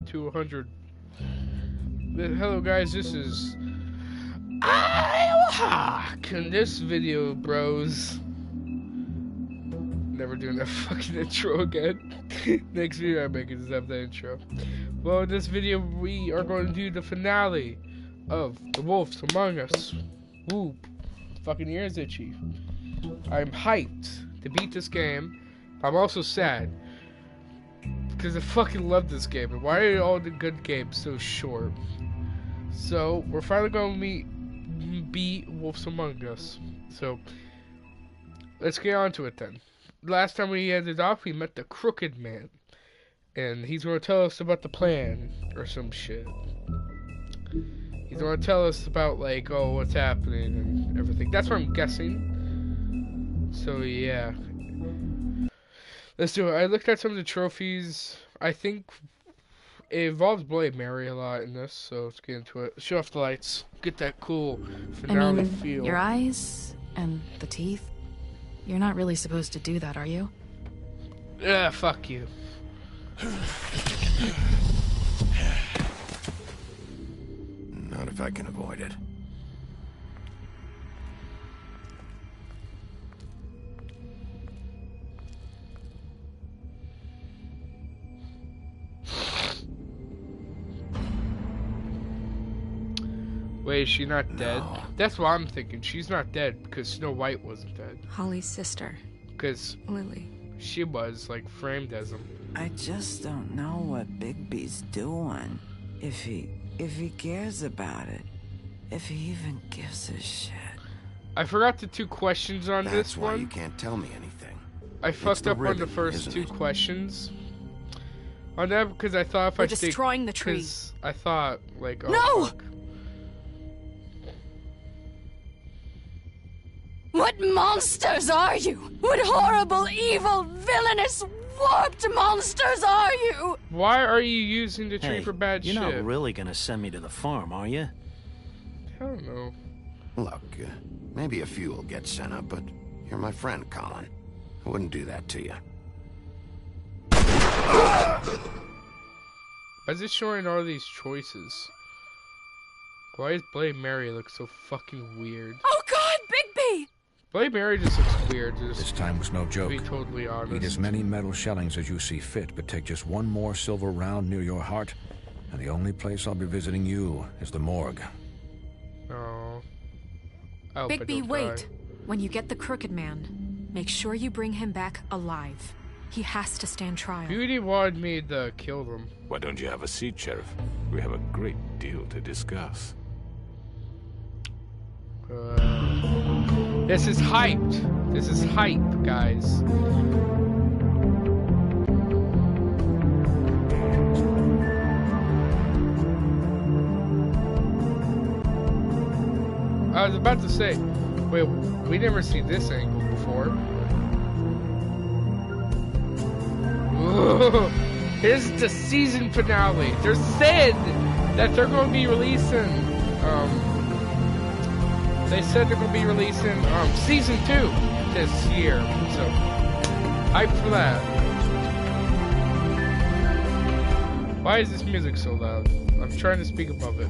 to 100. Hello guys, this is Hawk. In this video, bros, never doing that fucking intro again. Next video I make is have that intro. Well, in this video we are going to do the finale of The Wolves Among Us. Woo, fucking ears itchy. I'm hyped to beat this game. I'm also sad because I fucking love this game. And why are all the good games so short? So we're finally going to beat Wolves Among Us. So let's get on to it then. Last time we ended off, we met the Crooked Man, and he's going to tell us about the plan or some shit. He's going to tell us about, like, oh, what's happening and everything. That's what I'm guessing. So yeah, let's do it. I looked at some of the trophies. I think it involves Bloody Mary a lot in this, so let's get into it. Show off the lights. Get that cool finale feel. Your eyes and the teeth. You're not really supposed to do that, are you? Yeah, fuck you. Not if I can avoid it. Wait, is she not dead? No. That's what I'm thinking. She's not dead because Snow White wasn't dead. Holly's sister, Because Lily. she was, like, framed as him. I just don't know what Bigby's doing. If he cares about it. If he even gives a shit. I forgot the two questions on That's this why one. you can't tell me anything. I fucked the up on the ribbon, first isn't two it? questions. On that, because I thought if We're I stayed... destroying the tree. 'cause I thought, like, oh, No! fuck. What monsters are you? What horrible, evil, villainous, warped monsters are you? Why are you using the tree Hey, for bad you're shit? not really gonna send me to the farm, are you? I don't know. Look, maybe a few will get sent up, but you're my friend, Colin. I wouldn't do that to you. Why is it showing all these choices? Why does Bloody Mary look so fucking weird? Oh God, Bigby! Bloody Mary just looks weird, This just time was no to joke. be totally Eat honest. as many metal shellings as you see fit, but take just one more silver round near your heart, and the only place I'll be visiting you is the morgue. Oh. I hope I Bigby, don't wait. die. When you get the Crooked Man, make sure you bring him back alive. He has to stand trial. Beauty wanted me to kill them. Why don't you have a seat, Sheriff? We have a great deal to discuss. This is hyped. This is hype, guys. I was about to say, wait, we never seen this angle before. Ooh, this is the season finale. They said that they're going to be releasing, they said they're going to be releasing, season 2 this year. So, hype for that. Why is this music so loud? I'm trying to speak above it.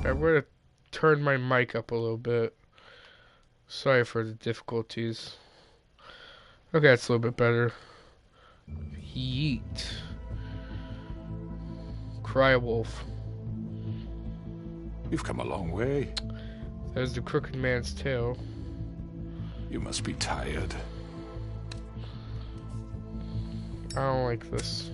I'm going to turn my mic up a little bit. Sorry for the difficulties. Okay, it's a little bit better. Yeet. Cry wolf. You've come a long way. There's the Crooked Man's tail. You must be tired. I don't like this.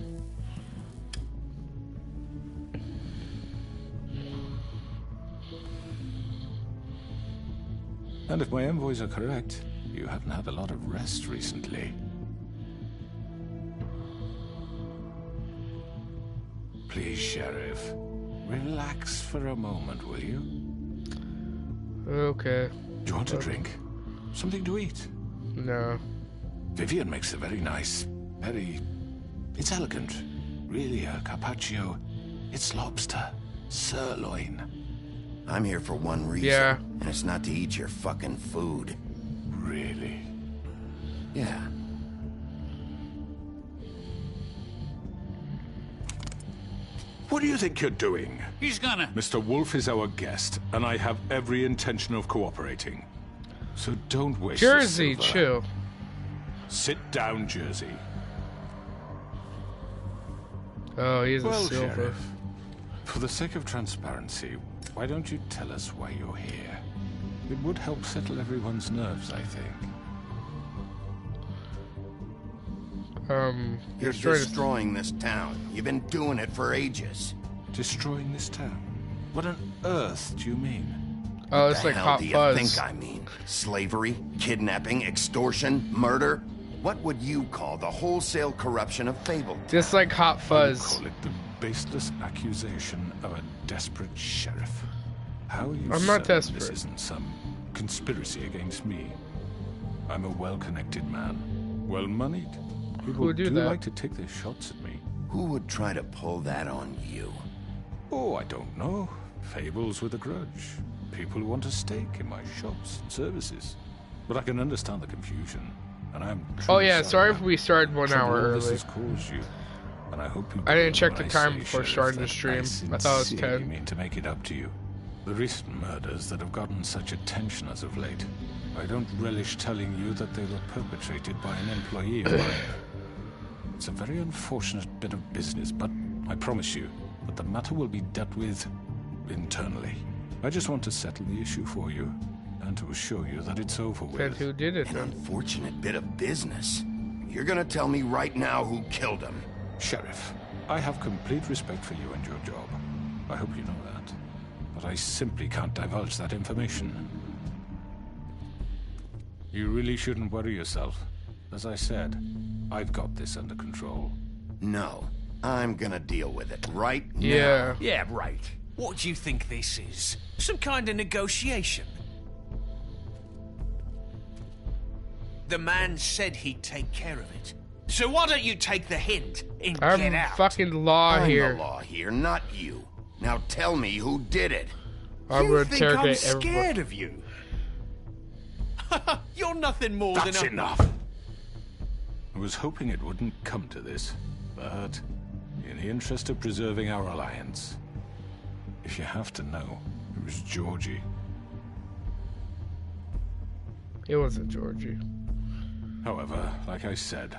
And if my envoys are correct, you haven't had a lot of rest recently. Please, Sheriff, relax for a moment, will you? Okay. Do you want a drink? Something to eat? No. Vivian makes a very nice, it's elegant. Really a carpaccio. It's lobster. Sirloin. I'm here for one reason. Yeah. And it's not to eat your fucking food. Really? Yeah. What do you think you're doing? He's gonna... Mr. Wolf is our guest, and I have every intention of cooperating. So don't waste Jersey, the silver. chill. Sit down, Jersey. Oh, he's a Well, silver. Sheriff, for the sake of transparency, why don't you tell us why you're here? It would help settle everyone's nerves, I think. You're trying to- destroying this town. You've been doing it for ages. Destroying this town? What on earth do you mean? Oh, it's The like hell Hot do you Fuzz. think I mean? Slavery, kidnapping, extortion, murder? What would you call the wholesale corruption of Fable? Just like Hot I would Fuzz. call it the baseless accusation of a desperate sheriff. How are you I'm not certain desperate. this isn't some conspiracy against me? I'm a well-connected man, well-moneyed. People would do that? like to take their shots at me. Who would try to pull that on you? Oh, I don't know. Fables with a grudge. People who want a stake in my shops and services. But I can understand the confusion, and I'm Oh truly yeah, sorry if we started 1 Trouble hour all this early. has caused you, and I hope you I didn't believe check when the I time say, before Sheriff, starting the that stream. I thought it was sincerely 10. mean to make it up to you. The recent murders that have gotten such attention as of late, I don't relish telling you that they were perpetrated by an employee of mine. It's a very unfortunate bit of business, but I promise you that the matter will be dealt with internally. I just want to settle the issue for you, and to assure you that it's over Then with. who did it An then? unfortunate bit of business. You're gonna tell me right now who killed him. Sheriff, I have complete respect for you and your job. I hope you know that. But I simply can't divulge that information. You really shouldn't worry yourself. As I said, I've got this under control. No, I'm gonna deal with it right now. Yeah. Yeah, right. What do you think this is? Some kind of negotiation? The man said he'd take care of it. So why don't you take the hint and get I'm out? fucking law I'm here. the law here, not you. Now tell me who did it. I'm You gonna think I'm interrogate scared everybody. of you? You're nothing more That's than a... enough! I was hoping it wouldn't come to this, but in the interest of preserving our alliance, if you have to know, it was Georgie. It wasn't Georgie. However, like I said,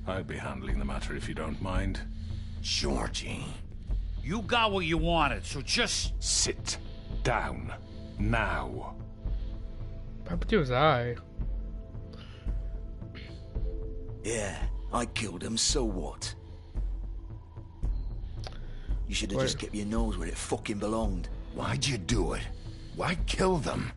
I'd be handling the matter if you don't mind. Georgie. You got what you wanted, so just... Sit down. Now. But it was I. Yeah, I killed him, so what? You should have Wait. just kept your nose where it fucking belonged. Why'd you do it? Why kill them?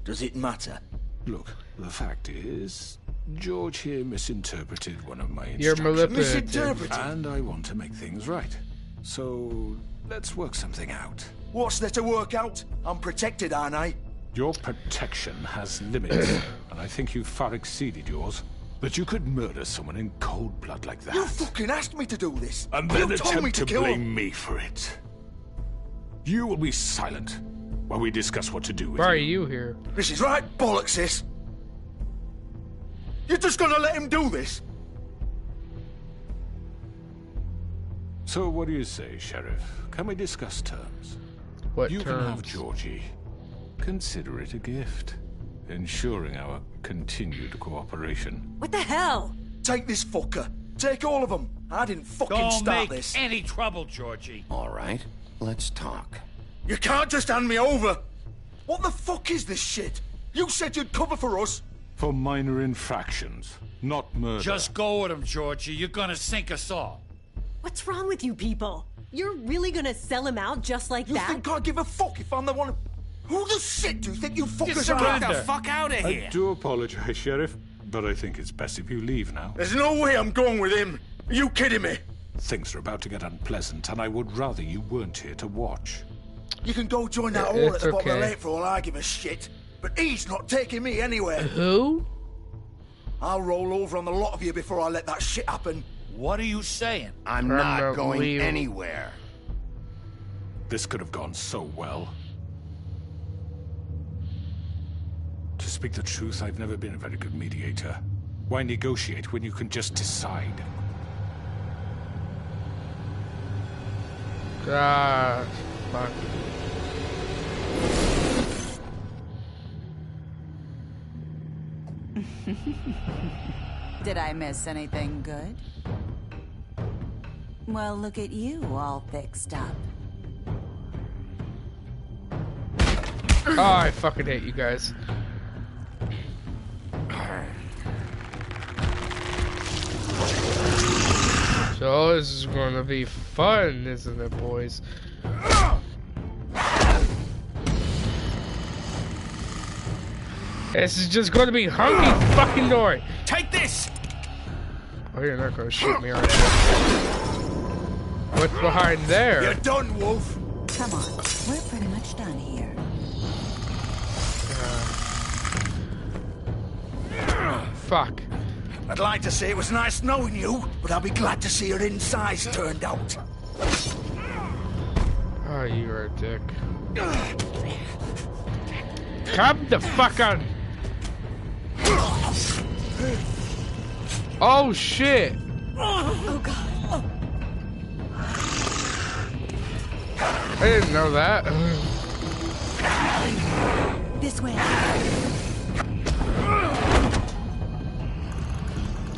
Does it matter? Look, the fact is, George here misinterpreted one of my You're instructions. manipulative. Misinterpreted? And I want to make things right. So, let's work something out. What's there to work out? I'm protected, aren't I? Your protection has limits, and I think you've far exceeded yours. That you could murder someone in cold blood like that. You fucking asked me to do this. And you then told me attempt to to kill blame him. me for it. You will be silent while we discuss what to do with Why are you. you here? This is right bollocks, sis. You're just gonna let him do this? So what do you say, Sheriff? Can we discuss terms? What You can have terms? Georgie. Consider it a gift, ensuring our continued cooperation. What the hell? Take this fucker. Take all of them. I didn't fucking Don't start make this. any trouble, Georgie. All right, let's talk. You can't just hand me over. What the fuck is this shit? You said you'd cover for us. For minor infractions, not murder. Just go with him, Georgie. You're gonna sink us all. What's wrong with you people? You're really gonna sell him out just like You that? think I give a fuck if I'm the one? Who the shit do you think you fuckers are? surrender. Get the fuck out of I here! do apologize, Sheriff, but I think it's best if you leave now. There's no way I'm going with him. Are you kidding me? Things are about to get unpleasant, and I would rather you weren't here to watch. You can go join that Yeah, hole at it's the bottom of the okay. lake for all I give a shit. But he's not taking me anywhere. Who? I'll roll over on the lot of you before I let that shit happen. What are you saying? I'm I'm not not going leaving. anywhere. This could have gone so well. To speak the truth, I've never been a very good mediator. Why negotiate when you can just decide? Ah, fuck. Did I miss anything good? Well, look at you, all fixed up. Oh, I fucking hate you guys. So this is gonna be fun, isn't it, boys? This is just gonna be hunky fucking dory. Take this! Oh, you're not gonna shoot me, are you? What's behind there? You're done, Wolf. Come on, we're pretty much done here. Fuck. I'd like to say it was nice knowing you, but I'll be glad to see your insides turned out. Oh, you're a dick. Come the fuck on. Oh shit. Oh god. I didn't know that. This way.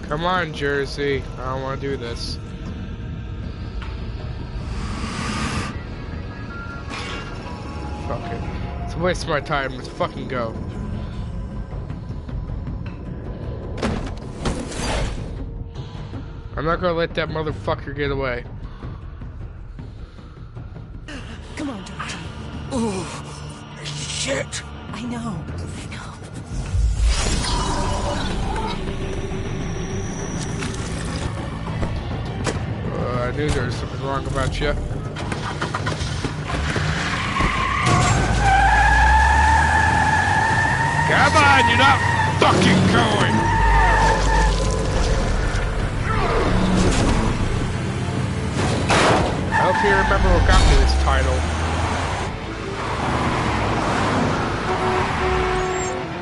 Come on, Jersey. I don't want to do this. Fuck it. It's a waste of my time. Let's fucking go. I'm not gonna let that motherfucker get away. Come on, Georgie. Oh, shit. I know. I knew there was something wrong about you. Come on, you're not fucking going! I hope you remember what got me this title.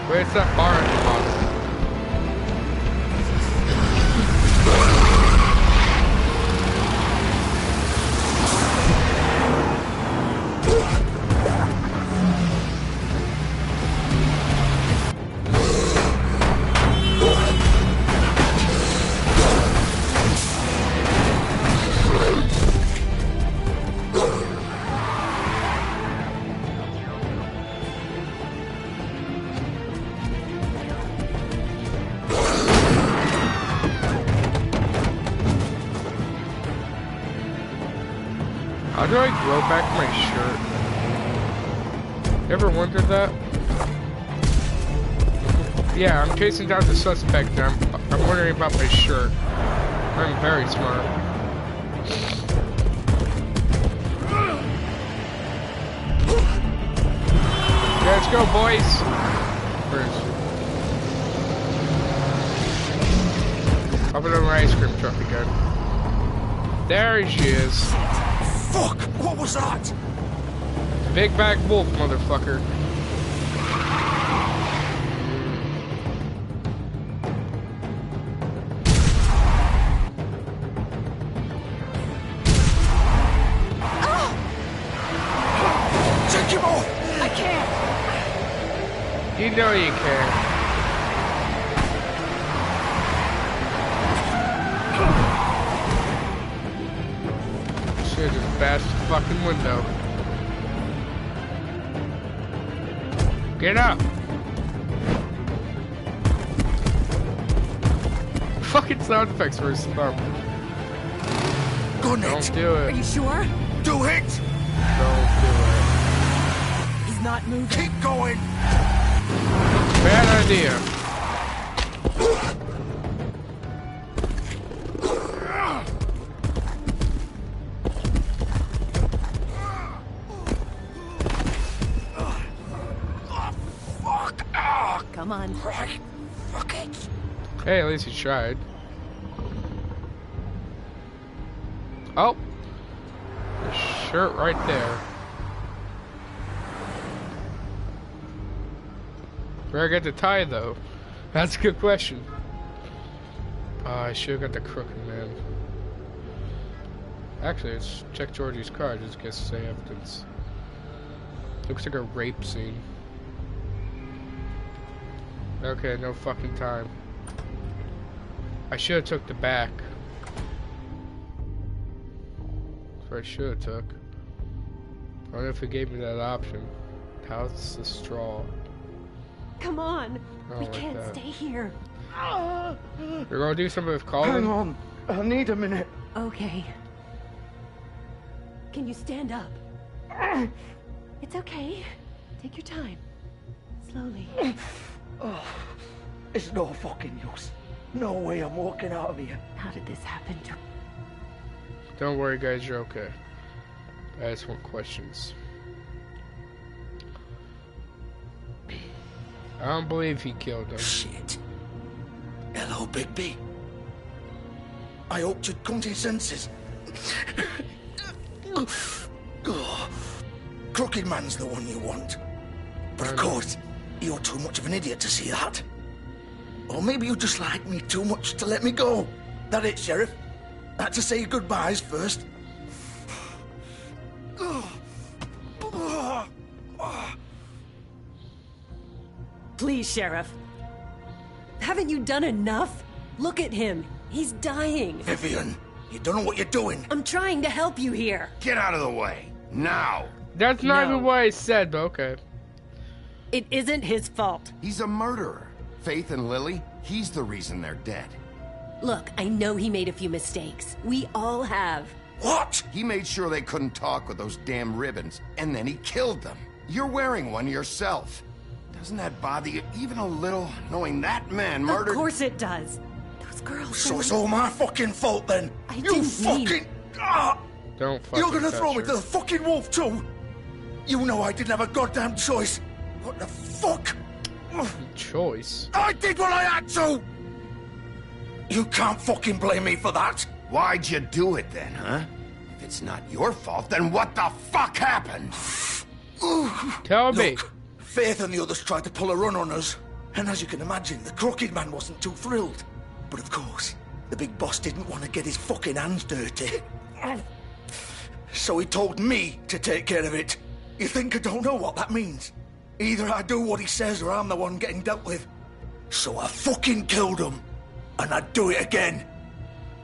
Where's that bar at the bottom? How do I grow back my shirt? You ever wondered that? Yeah, I'm chasing down the suspect and I'm wondering about my shirt. I'm very smart. Let's go, boys! Where is she? Up in an ice cream truck again. There she is. Fuck! What was that? Big bag wolf, motherfucker. Take him off! I can't. You know you can. Shit, just bashed the fucking window. Get up! Fucking sound effects were dumb. Gun it! Don't do Are it. you sure? Do it! Don't do He's not moving. Keep going! it. Bad idea. Come on. Right. Fuck it. Hey, at least he tried. Oh! The shirt right there. Where I get the tie, though? That's a good question. Oh, I should've got the crooked man. Actually, let's check Georgie's car just in case to say evidence. Looks like a rape scene. Okay, no fucking time. I should have took the back. That's what I should have took. I don't know if it gave me that option. How's the straw? Come on. I We don't like can't that. stay here. You're gonna do something with Colin? Hang on. I need a minute. Okay. Can you stand up? It's okay. Take your time. Slowly. Oh, it's no fucking use. No way I'm walking out of here. How did this happen? Don't worry, guys, you're okay. I just want questions. I don't believe he killed him. Shit. Hello, Bigby. I hoped you'd come to your senses. Oh, Crooked Man's the one you want. But of course, you're too much of an idiot to see that. Or maybe you just like me too much to let me go. That it, Sheriff? I had to say your goodbyes first. Please, Sheriff. Haven't you done enough? Look at him. He's dying. Vivian, you don't know what you're doing. I'm trying to help you here. Get out of the way. Now. That's not No. even what I said, but okay. It isn't his fault. He's a murderer. Faith and Lily, he's the reason they're dead. Look, I know he made a few mistakes. We all have. What? He made sure they couldn't talk with those damn ribbons, and then he killed them. You're wearing one yourself. Doesn't that bother you even a little, knowing that man murdered... Of course it does. Those girls... So it's all my fucking fault then? You didn't mean- fucking... Ah! Don't fucking You're gonna touch throw me her. to the fucking wolf too? You know I didn't have a goddamn choice. What the fuck? Choice? I did what I had to! You can't fucking blame me for that. Why'd you do it then, huh? If it's not your fault, then what the fuck happened? Tell me. Look, Faith and the others tried to pull a run on us. And as you can imagine, the Crooked Man wasn't too thrilled. But of course, the big boss didn't want to get his fucking hands dirty. So he told me to take care of it. You think I don't know what that means? Either I do what he says or I'm the one getting dealt with. So I fucking killed him. And I'd do it again.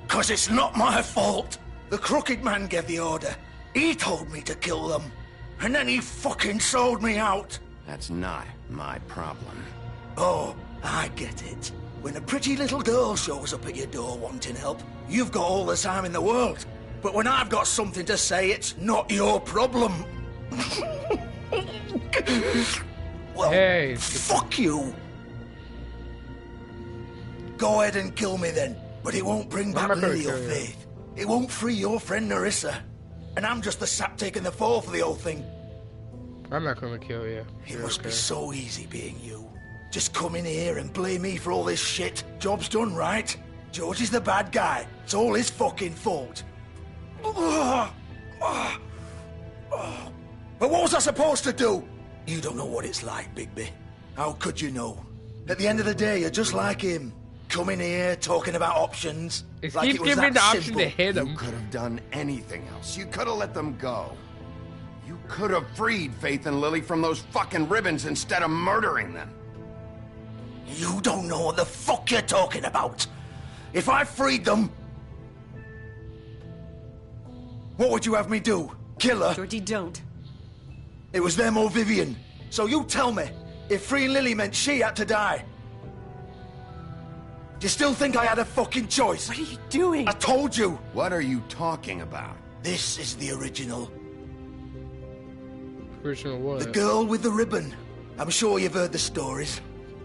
'Cause it's not my fault. The Crooked Man gave the order. He told me to kill them. And then he fucking sold me out. That's not my problem. Oh, I get it. When a pretty little girl shows up at your door wanting help, you've got all the time in the world. But when I've got something to say, it's not your problem. Well, Hey. fuck you. Go ahead and kill me then, but it won't bring back I'm not gonna Lily or kill you. Faith. It won't free your friend Narissa. And I'm just the sap taking the fall for the whole thing. I'm not gonna kill you. It You're must okay. be so easy being you. Just come in here and blame me for all this shit. Job's done, right? George is the bad guy. It's all his fucking fault. But what was I supposed to do? You don't know what it's like, Bigby. How could you know? At the end of the day, you're just like him. Coming here, talking about options. It like keeps it was giving me that the option simple. to hit You him. could have done anything else. You could have let them go. You could have freed Faith and Lily from those fucking ribbons instead of murdering them. You don't know what the fuck you're talking about. If I freed them... What would you have me do? Kill her? Georgie, don't. It was them or Vivian. So you tell me, if freeing Lily meant she had to die. Do you still think I had a fucking choice? What are you doing? I told you. What are you talking about? This is the original. Original what? The girl with the ribbon. I'm sure you've heard the stories.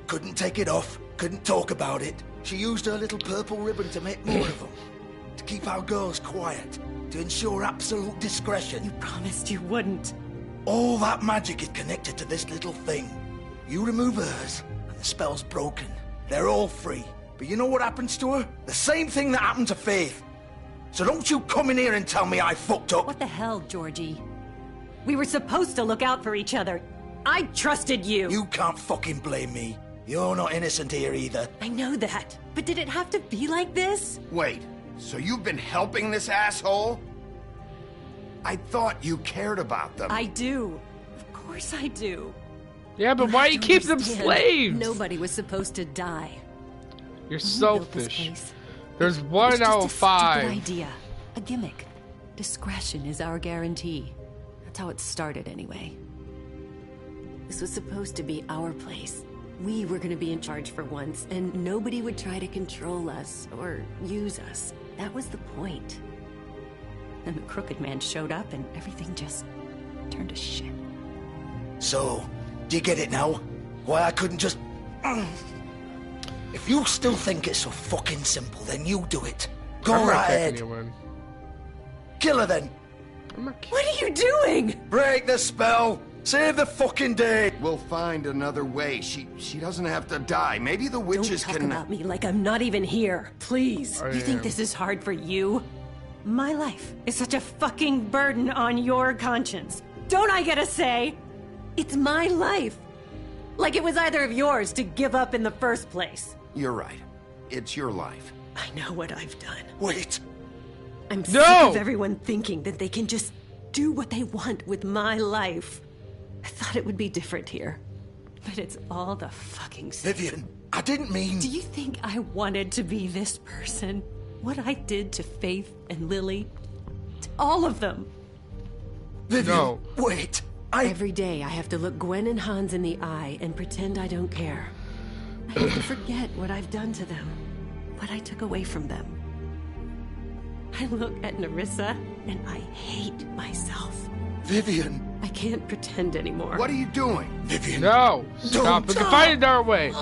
Couldn't take it off, couldn't talk about it. She used her little purple ribbon to make more of them. To keep our girls quiet. To ensure absolute discretion. You promised you wouldn't. All that magic is connected to this little thing. You remove hers, and the spell's broken. They're all free. But you know what happens to her? The same thing that happened to Faith. So don't you come in here and tell me I fucked up. What the hell, Georgie? We were supposed to look out for each other. I trusted you. You can't fucking blame me. You're not innocent here either. I know that. But did it have to be like this? Wait, so you've been helping this asshole? I thought you cared about them. I do. Of course I do. Yeah, but why you keep them Understand, slaves? Nobody was supposed to die. You're When we built this selfish. place, There's it was one just out a of stupid 5. idea. A gimmick. Discretion is our guarantee. That's how it started anyway. This was supposed to be our place. We were gonna be in charge for once, and nobody would try to control us or use us. That was the point. Then the Crooked Man showed up and everything just turned to shit. So, do you get it now? Why I couldn't just... If you still think it's so fucking simple, then you do it. Go I'm not right kicking ahead. you in. Kill her then. What are you doing? Break the spell. Save the fucking day. We'll find another way. She doesn't have to die. Maybe the witches Don't talk can... about me like I'm not even here, please. I You think am. this is hard for you? My life is such a fucking burden on your conscience. Don't I get a say? It's my life. Like it was either of yours to give up in the first place. You're right. It's your life. I know what I've done. Wait. I'm sick No! of everyone thinking that they can just do what they want with my life. I thought it would be different here. But it's all the fucking same. Vivian, I didn't mean... Do you think I wanted to be this person? What I did to Faith and Lily? To all of them? Vivian, No. wait. Every day I have to look Gwen and Hans in the eye and pretend I don't care. I have to forget what I've done to them. What I took away from them. I look at Nerissa and I hate myself. Vivian. I can't pretend anymore. What are you doing? Vivian. No! Stop. We can find another way.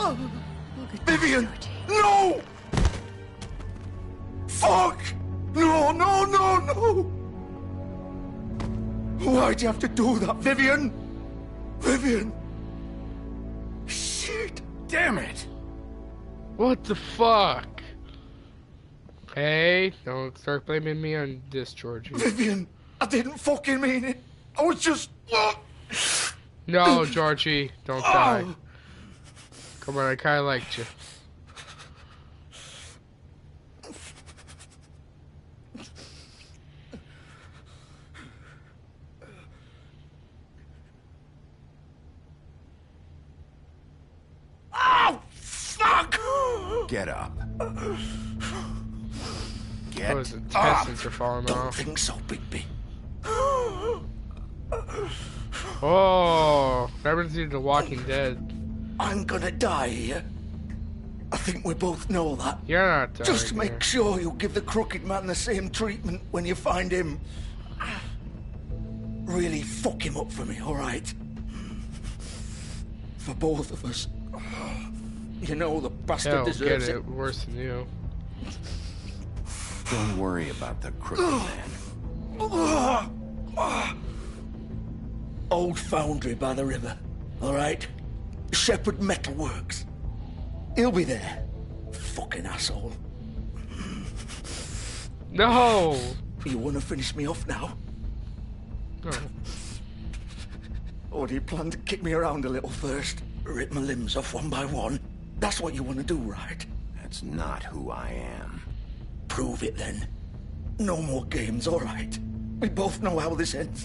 Vivian. No! Fuck! No, no, no, no! Why'd you have to do that, Vivian? Vivian! Shit! Damn it! What the fuck? Hey, don't start blaming me on this, Georgie. Vivian, I didn't fucking mean it. I was just... No, Georgie, don't die. Come on, I kinda liked you. Oh, fuck! Get up. That was intestines are falling Don't off. think so, Bigby. Oh, that reminds me of The Walking Dead. I'm gonna die here. I think we both know that. You're not dying. Just make here. sure you give the Crooked Man the same treatment when you find him. Really fuck him up for me, alright? For both of us. You know the bastard Hell, deserves get it. Worse than you. Don't worry about the Crooked Man. Old foundry by the river, alright? Shepherd Metalworks. He'll be there. Fucking asshole. No! You wanna finish me off now? No. Or do you plan to kick me around a little first? Rip my limbs off one by one? That's what you wanna do, right? That's not who I am. Prove it then. No more games, alright? We both know how this ends.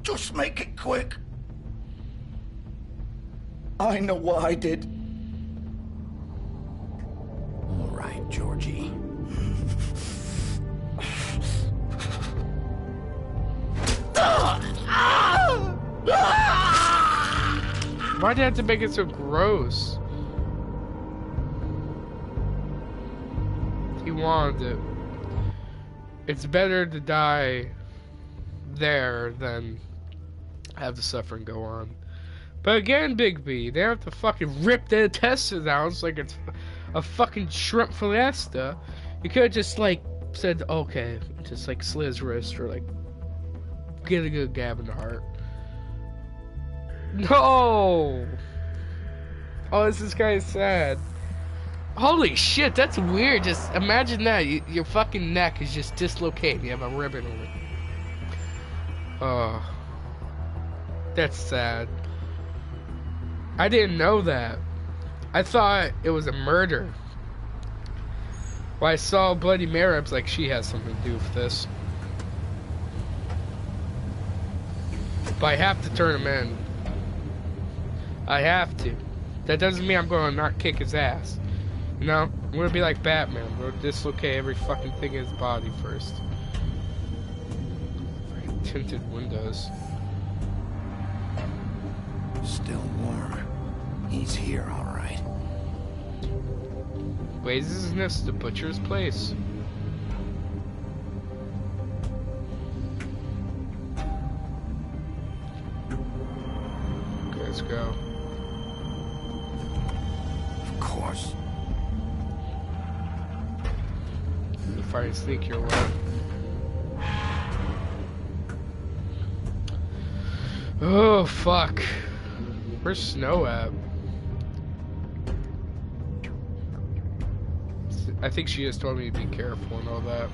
Just make it quick. I know what I did. All right, Georgie. Why'd you have to make it so gross? He wanted it. It's better to die there than have the suffering go on. But again, Bigby, they have to fucking rip the intestines out. It's like it's a fucking shrimp fiesta. You could have just like said, okay, just like slit his wrist or like get a good gab in the heart. No! Oh, this guy is sad. Holy shit, that's weird. Just imagine that. Your fucking neck is just dislocated. You have a ribbon in it. Oh. That's sad. I didn't know that. I thought it was a murder. Well, I saw Bloody Mary. I was like, she has something to do with this. But I have to turn him in. I have to. That doesn't mean I'm going to not kick his ass. You know? I'm going to be like Batman. We'll dislocate every fucking thing in his body first. Very tinted windows. Still warm. He's here, all right. Wait, isn't this the butcher's place? Okay, let's go. Of course. If I sneak your way. Oh, fuck. Where's Snow at? I think she just told me to be careful and all that.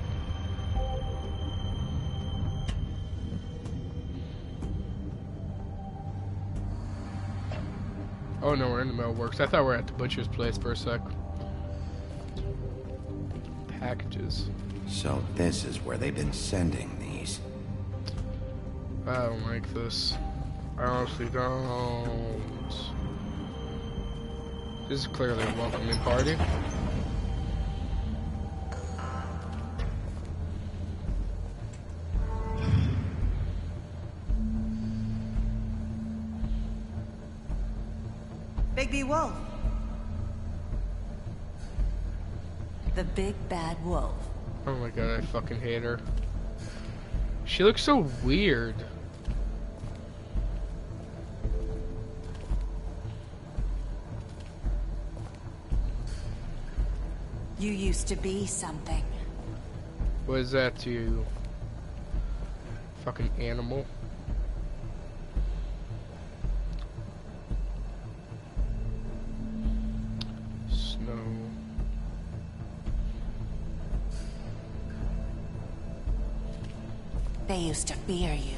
Oh no, we're in the metal works. I thought we were at the butcher's place for a sec. Packages. So this is where they've been sending these. I don't like this. I honestly don't. This is clearly a welcoming party. Bigby Wolf. The big bad wolf. Oh my god, I fucking hate her. She looks so weird. You used to be something. What is that to you? Fucking animal. Snow. They used to fear you.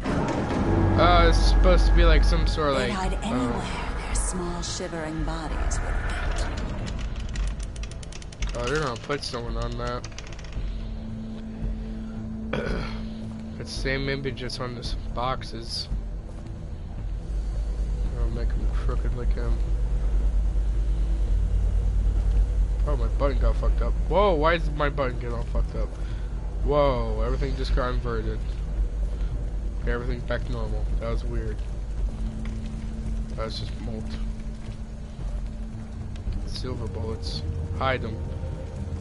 It's supposed to be like some sort of They'd like. hide anywhere their small shivering bodies would fit. Oh, they're gonna put someone on that. It's the same image just on this boxes. I'll make him crooked like him. Oh, my button got fucked up. Whoa, why is my button getting all fucked up? Whoa, everything just got inverted. Okay, everything's back to normal. That was weird. That was just molt. Silver bullets. Hide them.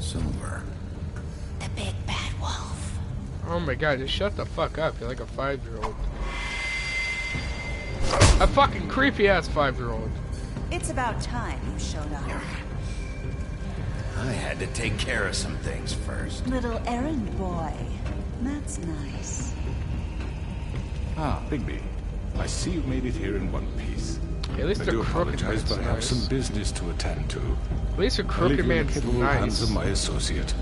Silver. The big bad wolf. Oh my god, just shut the fuck up. You're like a 5-year-old. A fucking creepy ass 5-year-old. It's about time you showed up. I had to take care of some things first. Little errand boy. That's nice. Ah, Bigby. I see you made it here in one piece. Hey, at least I the do crooked apologize, man's but I have nice. some business to attend to. At least the I'll crooked leave you in the man's capable hands nice. of my associate.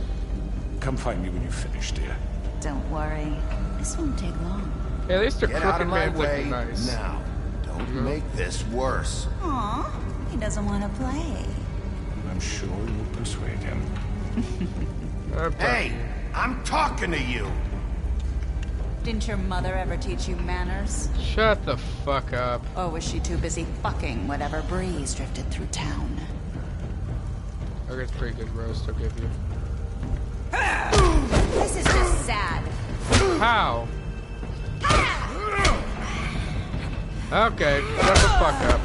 Come find me when you finish, dear. Don't worry. This won't take long. Hey, at least the Get out crooked of my man's way looking nice. now. Don't make this worse. Aw, he doesn't want to play. I'm sure you'll persuade him. Hey, I'm talking to you. Didn't your mother ever teach you manners? Shut the fuck up. Or was she too busy fucking whatever breeze drifted through town? I got a pretty good roast, I'll give you. This is just sad. How? Okay, shut the fuck up.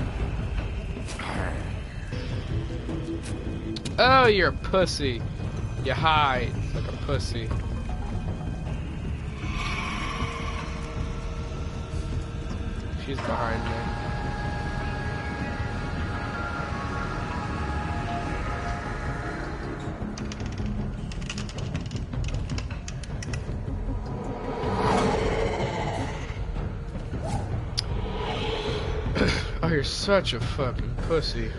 Oh, you're a pussy. You hide like a pussy. She's behind me. Oh, you're such a fucking pussy.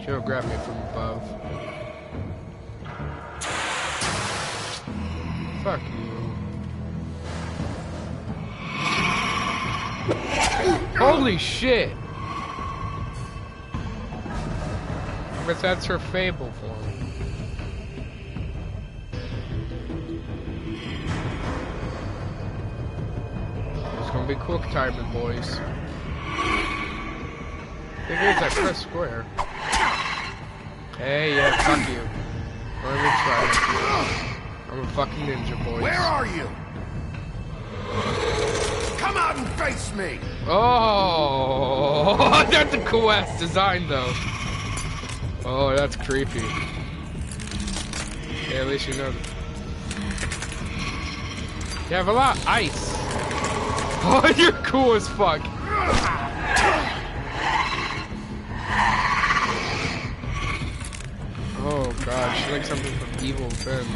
She'll grab me from above. Fuck you. Holy shit! I guess that's her fable form. It's gonna be quick timing, boys. The thing is, I press square. Hey, yeah, fuck you. Let me try it. I'm a fucking ninja, boys. Where are you? Come out and face me! Oh, that's a cool ass design, though. Oh, that's creepy. Yeah, at least you know. You have a lot of ice. Oh, you're cool as fuck. Oh god, she's like something from Evil Finn.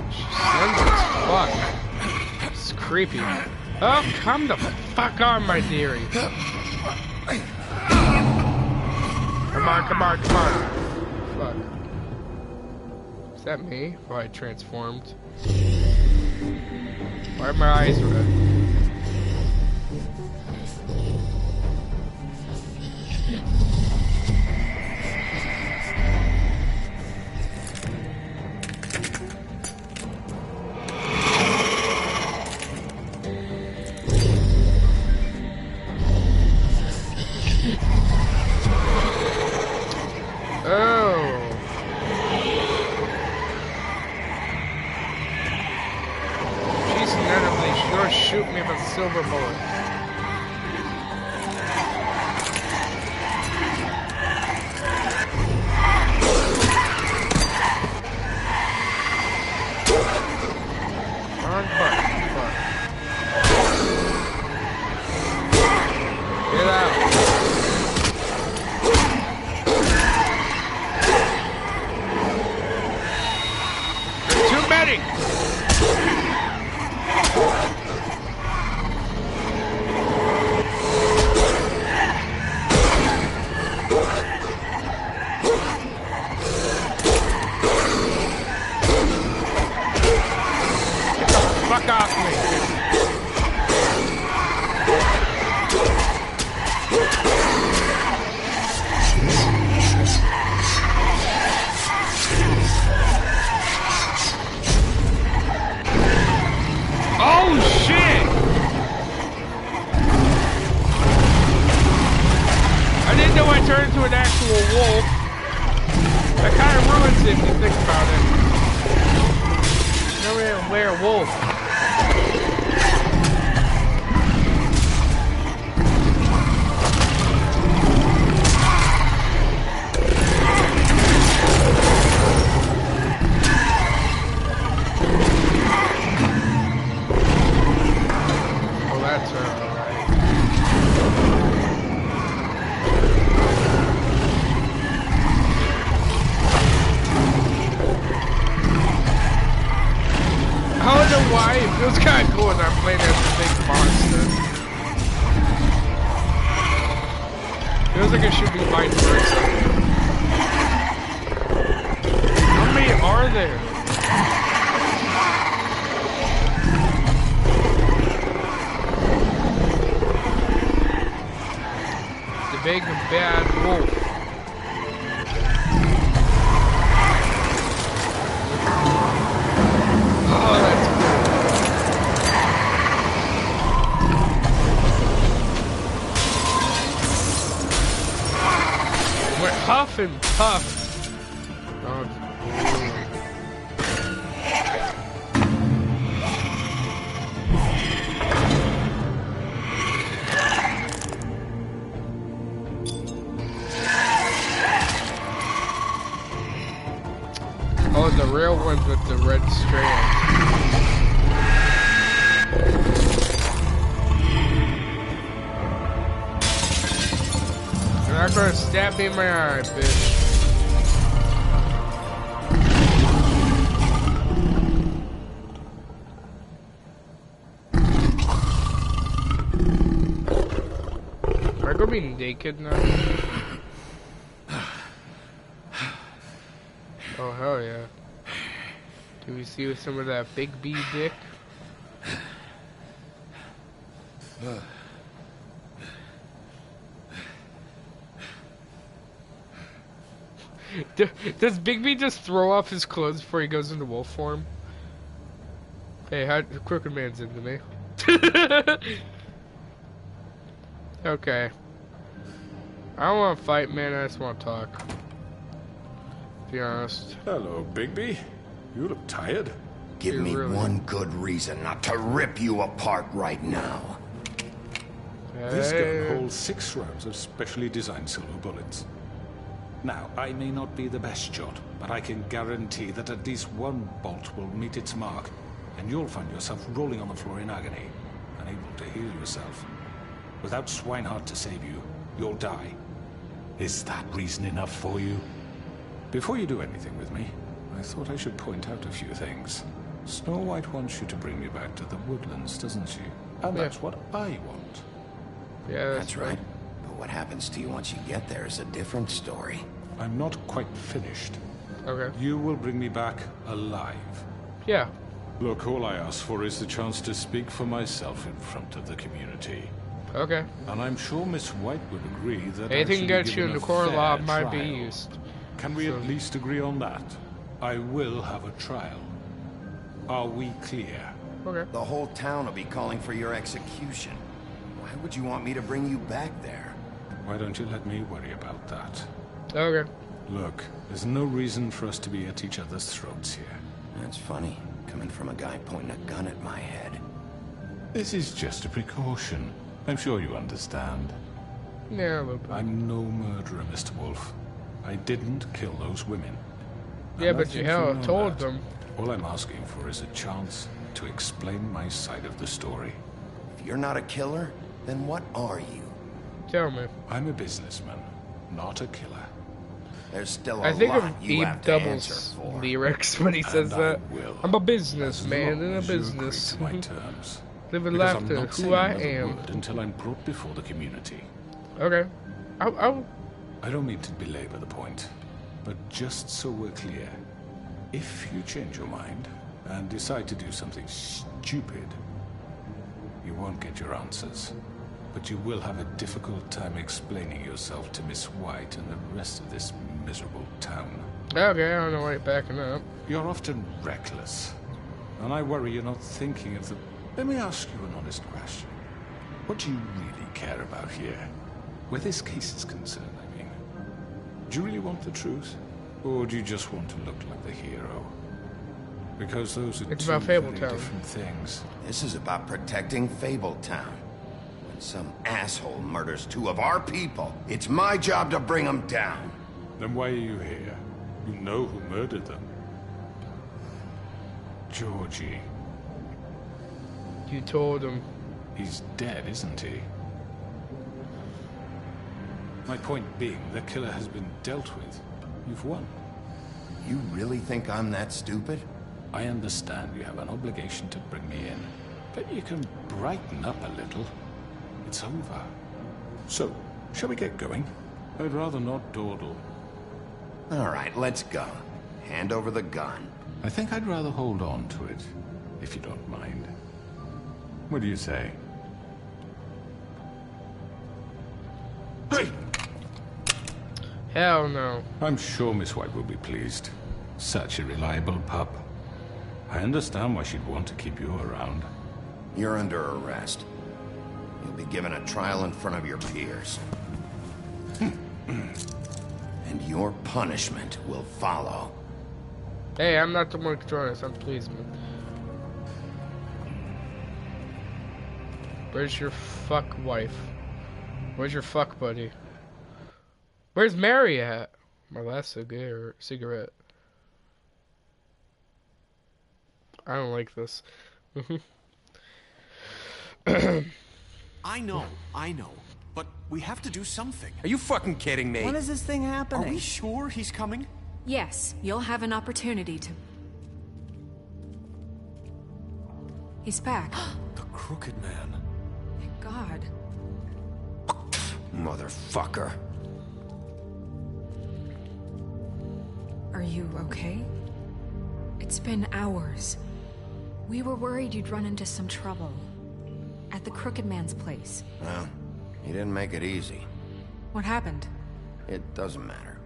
She's slender as fuck. It's creepy. Oh, come the fuck on, my dearie. Come on, come on, come on. Fuck. Is that me? Oh, I transformed. Why are my eyes red? Shoot me with a silver bullet. Wrong button. Fuck. Get out. There's too many. Fuck off me. Oh shit! I didn't know I turned into an actual wolf. That kind of ruins it if you think about it. Never even wear a wolf. Oh, that's her, alright. I don't know why, it feels kind of cool when I'm playing as a big monster. Feels like it should be vice versa. How many are there? The big bad wolf. Oh, that's cool. We're huff and puff. Oh, oh, the real ones with the red strand. You're not gonna stab me in my eye, bitch. mean naked now? Oh, hell yeah. Do we see some of that Big B dick? Does Big B just throw off his clothes before he goes into wolf form? Hey, Crooked Man's into me. Okay. I don't want to fight, man. I just want to talk. To be honest. Hello, Bigby. You look tired. Give me one good reason not to rip you apart right now. This gun holds 6 rounds of specially designed silver bullets. Now, I may not be the best shot, but I can guarantee that at least one bolt will meet its mark, and you'll find yourself rolling on the floor in agony, unable to heal yourself. Without Swinehart to save you, you'll die. Is that reason enough for you? Before you do anything with me, I thought I should point out a few things. Snow White wants you to bring me back to the woodlands, doesn't she? And that's what I want. Yeah, that's right. But what happens to you once you get there is a different story. I'm not quite finished. Okay. You will bring me back alive. Yeah. Look, all I ask for is the chance to speak for myself in front of the community. Okay. And I'm sure Miss White would agree that anything gets you in the court of law might be used. Can we at least agree on that? I will have a trial. Are we clear? Okay. The whole town will be calling for your execution. Why would you want me to bring you back there? Why don't you let me worry about that? Okay. Look, there's no reason for us to be at each other's throats here. That's funny, coming from a guy pointing a gun at my head. This is just a precaution. I'm sure you understand. Yeah, a little bit. I'm no murderer, Mr. Wolf. I didn't kill those women. Yeah, but you told them. All I'm asking for is a chance to explain my side of the story. If you're not a killer, then what are you? Tell me. I'm a businessman, not a killer. There's still a I think lot of you Abe have to answer Double's for. lyrics when he says that. I'm a businessman in a business. My terms. Live and Because laugh I'm to not who saying I another am. word until I'm brought before the community. Okay. I don't mean to belabor the point, but just so we're clear, if you change your mind and decide to do something stupid, you won't get your answers. But you will have a difficult time explaining yourself to Miss White and the rest of this miserable town. Okay, I don't know why you're backing up. You're often reckless, and I worry you're not thinking of the... Let me ask you an honest question. What do you really care about here? Where this case is concerned, I mean. Do you really want the truth? Or do you just want to look like the hero? Because those are it's two about very Fabletown. different things. This is about protecting Fabletown. When some asshole murders 2 of our people, it's my job to bring them down. Then why are you here? You know who murdered them. Georgie. You told him. He's dead, isn't he? My point being, the killer has been dealt with. You've won. You really think I'm that stupid? I understand you have an obligation to bring me in, but you can brighten up a little. It's over. So, shall we get going? I'd rather not dawdle. All right, let's go. Hand over the gun. I think I'd rather hold on to it, if you don't mind. What do you say? Hey! Hell no. I'm sure Miss White will be pleased. Such a reliable pup. I understand why she'd want to keep you around. You're under arrest. You'll be given a trial in front of your peers. And your punishment will follow. Hey, I'm not the one controlling this. I'm policeman. Where's your fuck wife? Where's your fuck buddy? Where's Mary at? My last cigarette. I don't like this. I know. But we have to do something. Are you fucking kidding me? When is this thing happening? Are we sure he's coming? Yes, you'll have an opportunity to... He's back. The Crooked Man. Thank God. Motherfucker. Are you okay? It's been hours. We were worried you'd run into some trouble. At the Crooked Man's place. Well, he didn't make it easy. What happened? It doesn't matter.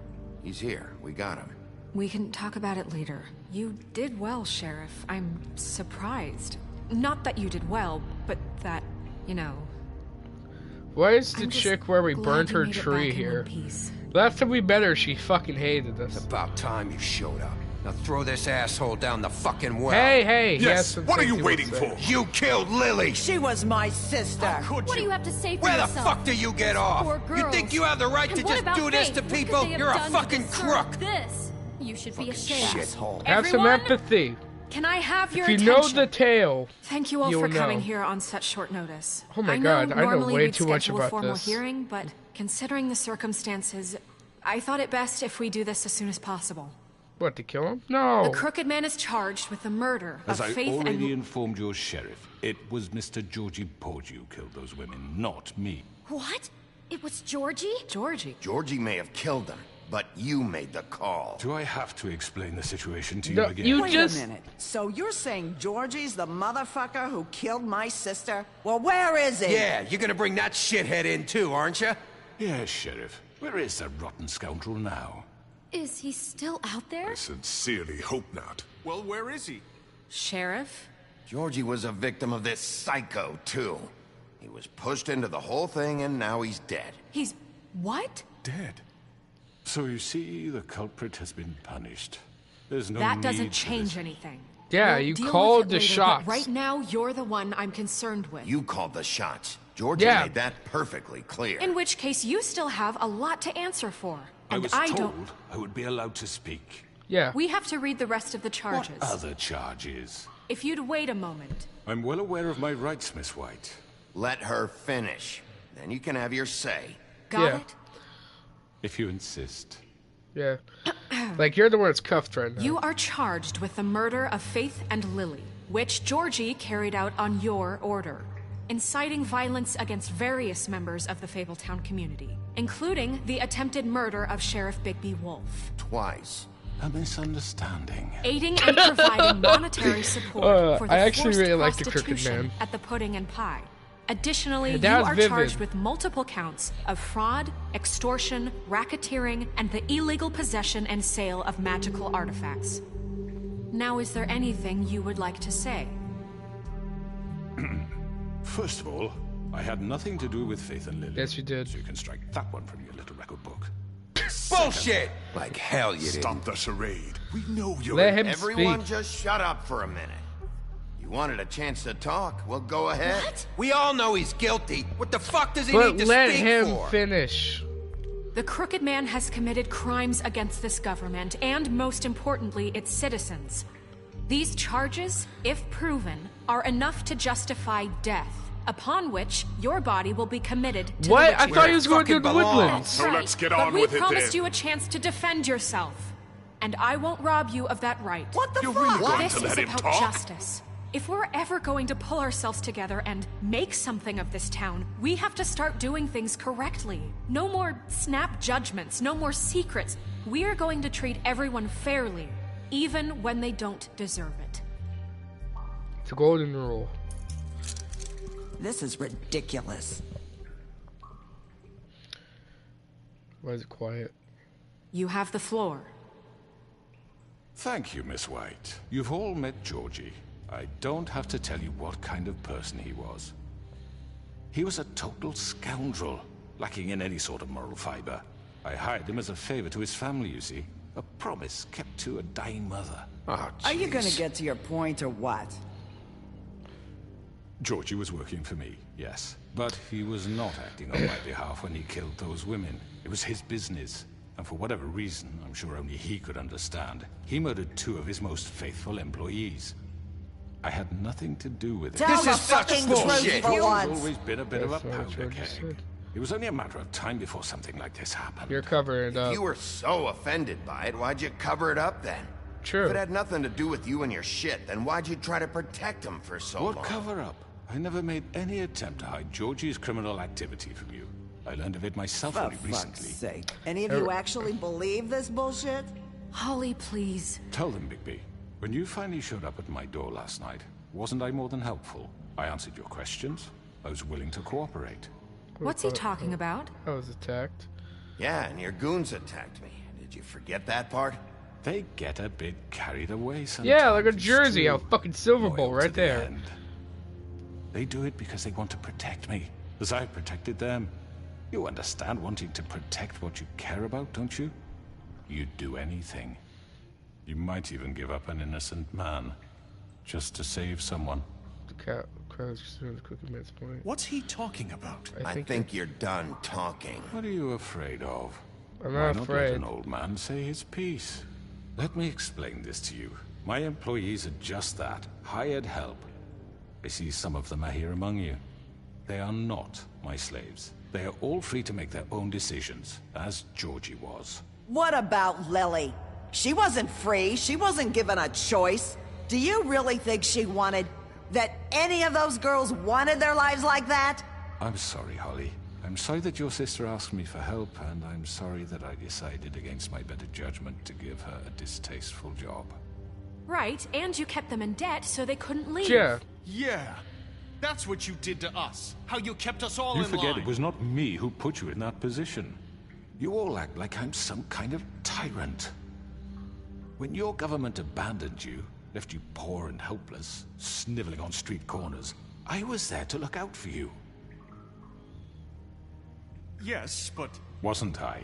He's here. We got him. We can talk about it later. You did well, Sheriff. I'm surprised. Not that you did well, but that, you know... Why is the chick where we burned her made it tree back in here? one piece. Last time we met her, she fucking hated us. About time you showed up. Now throw this asshole down the fucking well. Hey, Yes, what are you waiting for? You killed Lily! She was my sister. What do you have to say for Where the yourself? fuck do you get off? Poor You girls. think you have the right And to what just about do this Faith? to What could people? they have You're a done to fucking deserve crook. This. You should be ashamed. Shithole. Have some Everyone? empathy. Can I have your If you know attention? the tale, Thank you all you'll for coming know. here on such short notice. Oh my I God, know I know normally way we'd too much schedule about a formal this. hearing, but considering the circumstances, I thought it best if we do this as soon as possible. What, to kill him? No. The Crooked Man is charged with the murder As of I Faith already and... informed your sheriff, it was Mr. Georgie Porgy who killed those women, not me. What? It was Georgie? Georgie? Georgie may have killed them, but you made the call. Do I have to explain the situation to you No, again? you Wait just... a minute. So you're saying Georgie's the motherfucker who killed my sister? Well, where is he? Yeah, you're gonna bring that shithead in too, aren't you? Yes, Sheriff. Where is that rotten scoundrel now? Is he still out there? Sincerely hope not. Well, where is he? Sheriff? Georgie was a victim of this psycho, too. He was pushed into the whole thing, and now he's dead. He's... what? Dead. So you see, the culprit has been punished. There's no That need doesn't for change this. anything. Yeah, We'll you deal with called it the later, shots. But right now, you're the one I'm concerned with. You called the shots. Georgie Yeah. made that perfectly clear. In which case, you still have a lot to answer for. I And was I told don't... I would be allowed to speak. Yeah. We have to read the rest of the charges. What other charges? If you'd wait a moment. I'm well aware of my rights, Miss White. Let her finish. Then you can have your say. Got it? If you insist. Yeah. Like, you're the one that's cuffed right now. You are charged with the murder of Faith and Lily, which Georgie carried out on your order, inciting violence against various members of the Fabletown community, including the attempted murder of Sheriff Bigby Wolf. Twice. A misunderstanding. Aiding and providing monetary support for the I actually forced really like the Crooked prostitution Man. at the Pudding and Pie. Additionally, you That was are vivid. charged with multiple counts of fraud, extortion, racketeering, and the illegal possession and sale of magical artifacts. Now, is there anything you would like to say? First of all, I had nothing to do with Faith and Lily. Yes, you did. So you can strike that one from your little record book. Bullshit! Like hell you didn't. Stop the charade. We know you're... Let him Everyone speak. just shut up for a minute. You wanted a chance to talk? Well, go ahead. We all know he's guilty. What the fuck does he But need to let speak him for? finish. The Crooked Man has committed crimes against this government and, most importantly, its citizens. These charges, if proven, are enough to justify death, upon which your body will be committed to What? the I witch thought he hunt. was going to the woodlands. That's So right. let's get but on we with it promised then. you a chance to defend yourself, and I won't rob you of that right. What the You're fuck? really going This to is let him about talk? justice. If we're ever going to pull ourselves together and make something of this town, we have to start doing things correctly. No more snap judgments, no more secrets. We are going to treat everyone fairly, even when they don't deserve it. It's a golden rule. This is ridiculous. Why is it quiet? You have the floor. Thank you, Miss White. You've all met Georgie. I don't have to tell you what kind of person he was. He was a total scoundrel, lacking in any sort of moral fiber. I hired him as a favor to his family, you see. A promise kept to a dying mother. Oh, Are you gonna jeez. get to your point or what? Georgie was working for me, yes. But he was not acting on my behalf when he killed those women. It was his business. And for whatever reason, I'm sure only he could understand, he murdered 2 of his most faithful employees. I had nothing to do with it. Tell the fucking truth He's for once. always been a bit of a That's what powder Georgie keg. said. It was only a matter of time before something like this happened. You're covering it up. You were so offended by it, why'd you cover it up then? True. If it had nothing to do with you and your shit, then why'd you try to protect him for so What long? cover up? I never made any attempt to hide Georgie's criminal activity from you. I learned of it myself For only fuck's recently. sake. Any of you actually believe this bullshit? Holly, please. Tell them, Bigby. When you finally showed up at my door last night, wasn't I more than helpful? I answered your questions. I was willing to cooperate. What's he talking about? I was attacked. Yeah, and your goons attacked me. Did you forget that part? They get a bit carried away sometimes. Yeah, like a jersey, a fucking Silver Bowl right there. End. They do it because they want to protect me, as I protected them. You understand wanting to protect what you care about, don't you? You'd do anything. You might even give up an innocent man, just to save someone. The crowd's pursuing the Crooked Man's point. What's he talking about? I think you're done talking. What are you afraid of? I'm Why not not afraid. let an old man say his piece? Let me explain this to you. My employees are just that, hired help. I see some of them are here among you. They are not my slaves. They are all free to make their own decisions, as Georgie was. What about Lily? She wasn't free. She wasn't given a choice. Do you really think she wanted... that any of those girls wanted their lives like that? I'm sorry, Holly. I'm sorry that your sister asked me for help, and I'm sorry that I decided against my better judgment to give her a distasteful job. Right, and you kept them in debt so they couldn't leave. Yeah. Yeah. That's what you did to us. How you kept us all You in forget line. it was not me who put you in that position. You all act like I'm some kind of tyrant. When your government abandoned you, left you poor and helpless, sniveling on street corners, I was there to look out for you. Yes, but... Wasn't I?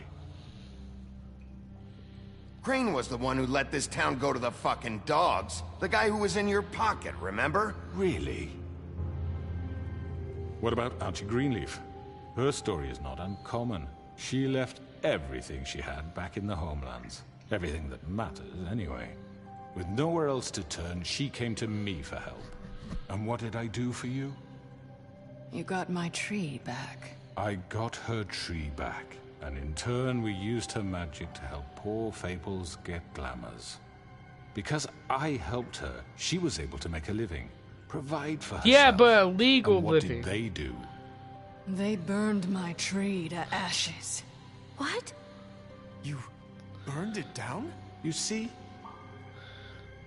Crane was the one who let this town go to the fucking dogs. The guy who was in your pocket, remember? Really? What about Archie Greenleaf? Her story is not uncommon. She left everything she had back in the homelands. Everything that matters, anyway. With nowhere else to turn, she came to me for help. And what did I do for you? You got my tree back. I got her tree back, and in turn we used her magic to help poor Fables get glamours. Because I helped her, she was able to make a living, provide for herself. Yeah, but a legal and what living. did they do? They burned my tree to ashes. What? You burned it down? You see?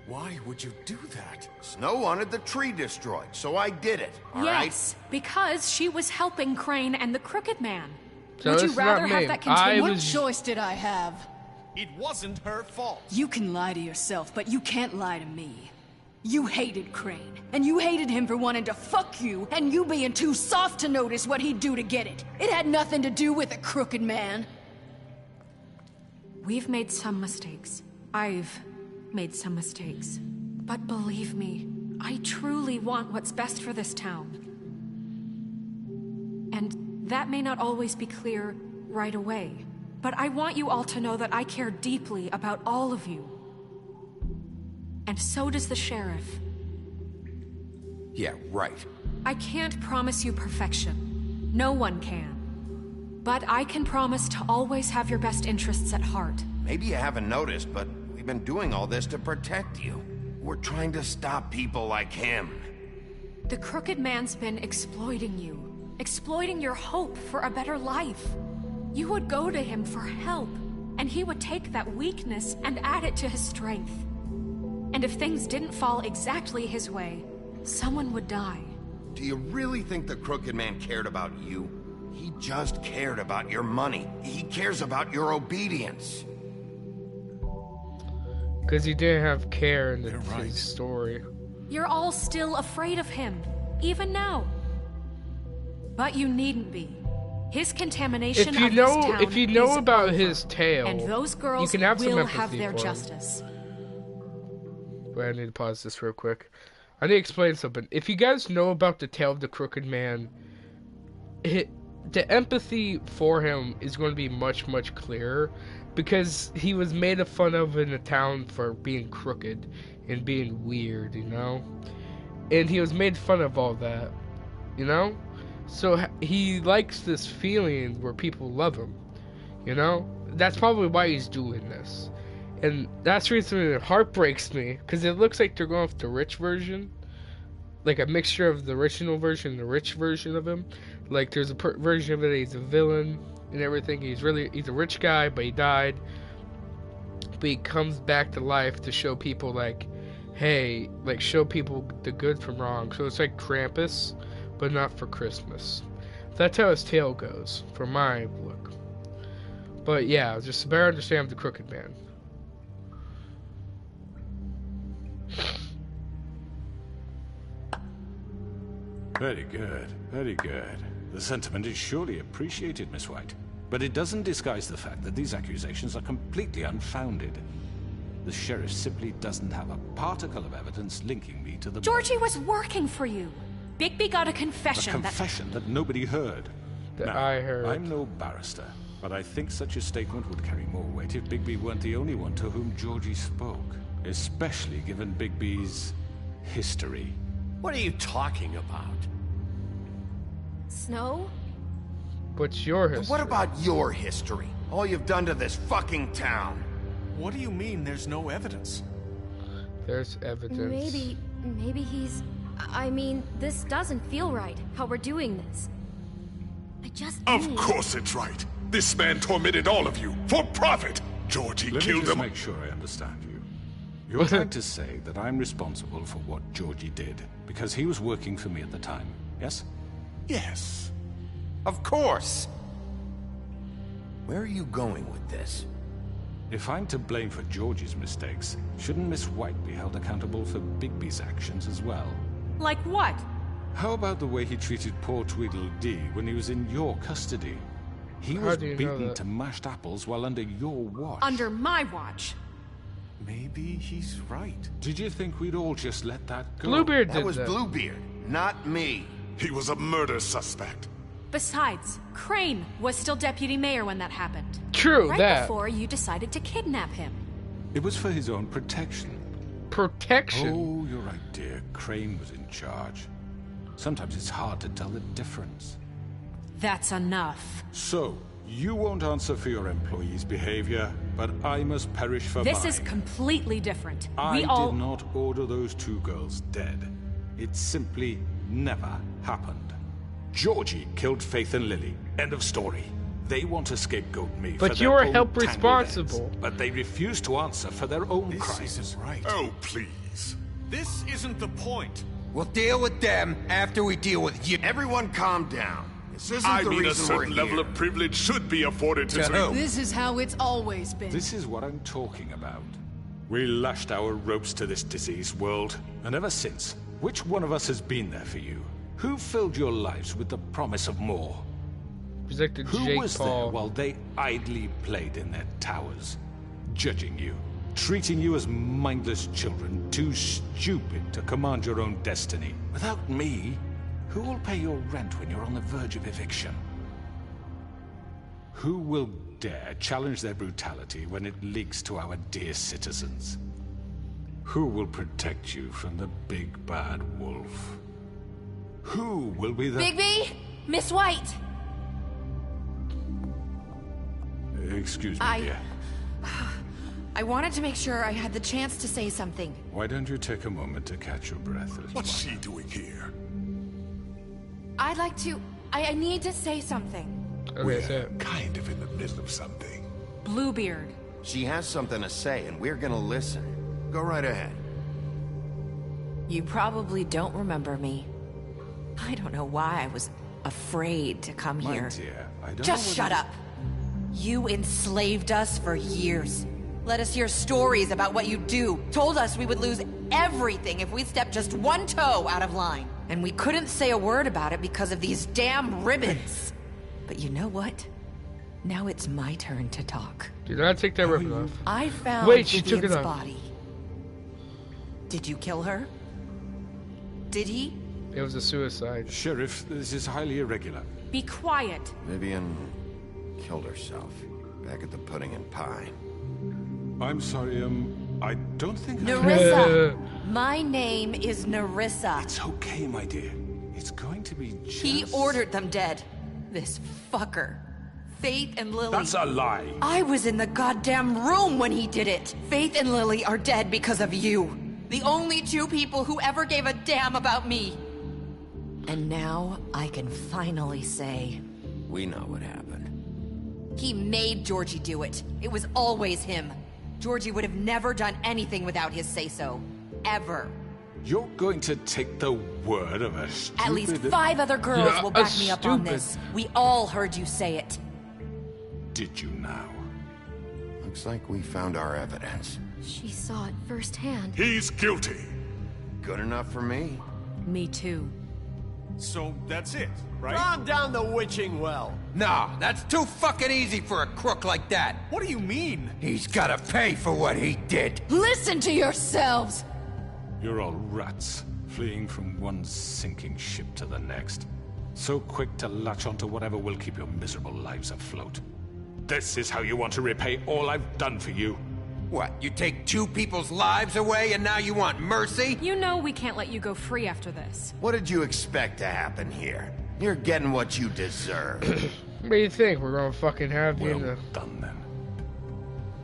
Why would you do that? Snow wanted the tree destroyed, so I did it, all right? Yes, because she was helping Crane and the Crooked Man. So Would you it's not rather me. have that continue? What choice did I have? It wasn't her fault. You can lie to yourself, but you can't lie to me. You hated Crane, and you hated him for wanting to fuck you, and you being too soft to notice what he'd do to get it. It had nothing to do with the Crooked Man. We've made some mistakes. I've made some mistakes. But believe me, I truly want what's best for this town. And that may not always be clear right away. But I want you all to know that I care deeply about all of you. And so does the sheriff. Yeah, right. I can't promise you perfection. No one can. But I can promise to always have your best interests at heart. Maybe you haven't noticed, but we've been doing all this to protect you. We're trying to stop people like him. The Crooked Man's been exploiting you. Exploiting your hope for a better life. You would go to him for help, and he would take that weakness and add it to his strength. And if things didn't fall exactly his way, someone would die. Do you really think the Crooked Man cared about you? He just cared about your money. He cares about your obedience. Because he didn't have care in his story. You're all still afraid of him, even now. But you needn't be. His contamination If you of know, this town if you know is about over, his tale, and those girls you can have some will empathy have their for him. justice. Wait, I need to pause this real quick. I need to explain something. If you guys know about the tale of the Crooked Man, the empathy for him is going to be much, much clearer. Because he was made fun of in the town for being crooked and being weird, you know? And he was made fun of all that, you know? So he likes this feeling where people love him, you know? That's probably why he's doing this. And that's the reason it heartbreaks me, because it looks like they're going with the rich version like a mixture of the original version and the rich version of him. Like there's a version of it he's a villain and everything. He's a rich guy, but he died. But he comes back to life to show people like, hey, like show people the good from wrong. So it's like Krampus, but not for Christmas. That's how his tale goes, from my look. But yeah, just to better understand the Crooked Man. Very good, very good. The sentiment is surely appreciated, Miss White. But it doesn't disguise the fact that these accusations are completely unfounded. The sheriff simply doesn't have a particle of evidence linking me to the Georgie was working for you. Bigby got a confession. A confession that nobody heard. That now, I heard. I'm no barrister, but I think such a statement would carry more weight if Bigby weren't the only one to whom Georgie spoke. Especially given Bigby's history. What are you talking about? Snow? What's your history? What about your history? All you've done to this fucking town. What do you mean there's no evidence? There's evidence. Maybe he's... I mean, this doesn't feel right, how we're doing this. I just Of course it's right. This man tormented all of you, for profit. Georgie Let killed me just him. make sure I understand you. You're trying to say that I'm responsible for what Georgie did, because he was working for me at the time, yes? Yes. Of course. Where are you going with this? If I'm to blame for Georgie's mistakes, shouldn't Miss White be held accountable for Bigby's actions as well? Like what? How about the way he treated poor Tweedledee when he was in your custody? He How was do you know beaten that? to mashed apples while under your watch. Under my watch. Maybe he's right. Did you think we'd all just let that go? Bluebeard That did was that. Bluebeard, not me. He was a murder suspect. Besides, Crane was still deputy mayor when that happened. True, right that. before you decided to kidnap him. It was for his own protection. Protection? Oh, you're right, dear. Crane was in charge. Sometimes it's hard to tell the difference. That's enough. So, you won't answer for your employees' behavior, but I must perish for This mine. is completely different. I We all... did not order those two girls dead. It simply never happened. Georgie killed Faith and Lily. End of story. They want to scapegoat me for But their you're own held tangled responsible. ends, but they refuse to answer for their own This crimes. isn't right. Oh, please. This isn't the point. We'll deal with them after we deal with you. Everyone calm down. This isn't I the mean, a reason we're certain here. level of privilege should be afforded to... To who? This is how it's always been. This is what I'm talking about. We lashed our ropes to this diseased world, and ever since, which one of us has been there for you? Who filled your lives with the promise of more? Protected Who Jake was Paul. there while they idly played in their towers, judging you, treating you as mindless children, too stupid to command your own destiny? Without me, who will pay your rent when you're on the verge of eviction? Who will dare challenge their brutality when it leaks to our dear citizens? Who will protect you from the big bad wolf? Who will be the... Bigby! Miss White! Excuse me, dear. I wanted to make sure I had the chance to say something. Why don't you take a moment to catch your breath? Little What's she doing here? I'd like to... I need to say something. We're kind of in the middle of something. Bluebeard. She has something to say, and we're gonna listen. Go right ahead. You probably don't remember me. I don't know why I was afraid to come My here. dear, I don't Just know shut whether- up. You enslaved us for years. Let us hear stories about what you do. Told us we would lose everything if we stepped just one toe out of line. And we couldn't say a word about it because of these damn ribbons. But you know what? Now it's my turn to talk. Do not take that ribbon off. I found Wait, she took it Vivian's off. body. Did you kill her? Did he? It was a suicide. Sheriff, this is highly irregular. Be quiet. Vivian killed herself back at the Pudding and Pie. I'm sorry, I don't think Nerissa. My name is Nerissa. It's okay, my dear. It's going to be just... He ordered them dead. This fucker. Faith and Lily. That's a lie. I was in the goddamn room when he did it. Faith and Lily are dead because of you. The only two people who ever gave a damn about me. And now I can finally say... We know what happened. He made Georgie do it. It was always him. Georgie would have never done anything without his say-so. Ever. You're going to take the word of a stupid... At least 5 other girls will back me up on this. We all heard you say it. Did you now? Looks like we found our evidence. She saw it firsthand. He's guilty. Good enough for me. Me too. So that's it, right? Calm down the witching well. No, that's too fucking easy for a crook like that. What do you mean? He's gotta pay for what he did. Listen to yourselves! You're all rats, fleeing from one sinking ship to the next. So quick to latch onto whatever will keep your miserable lives afloat. This is how you want to repay all I've done for you? What, you take 2 people's lives away and now you want mercy? You know we can't let you go free after this. What did you expect to happen here? You're getting what you deserve. What do you think? We're gonna fucking have you in the... done then.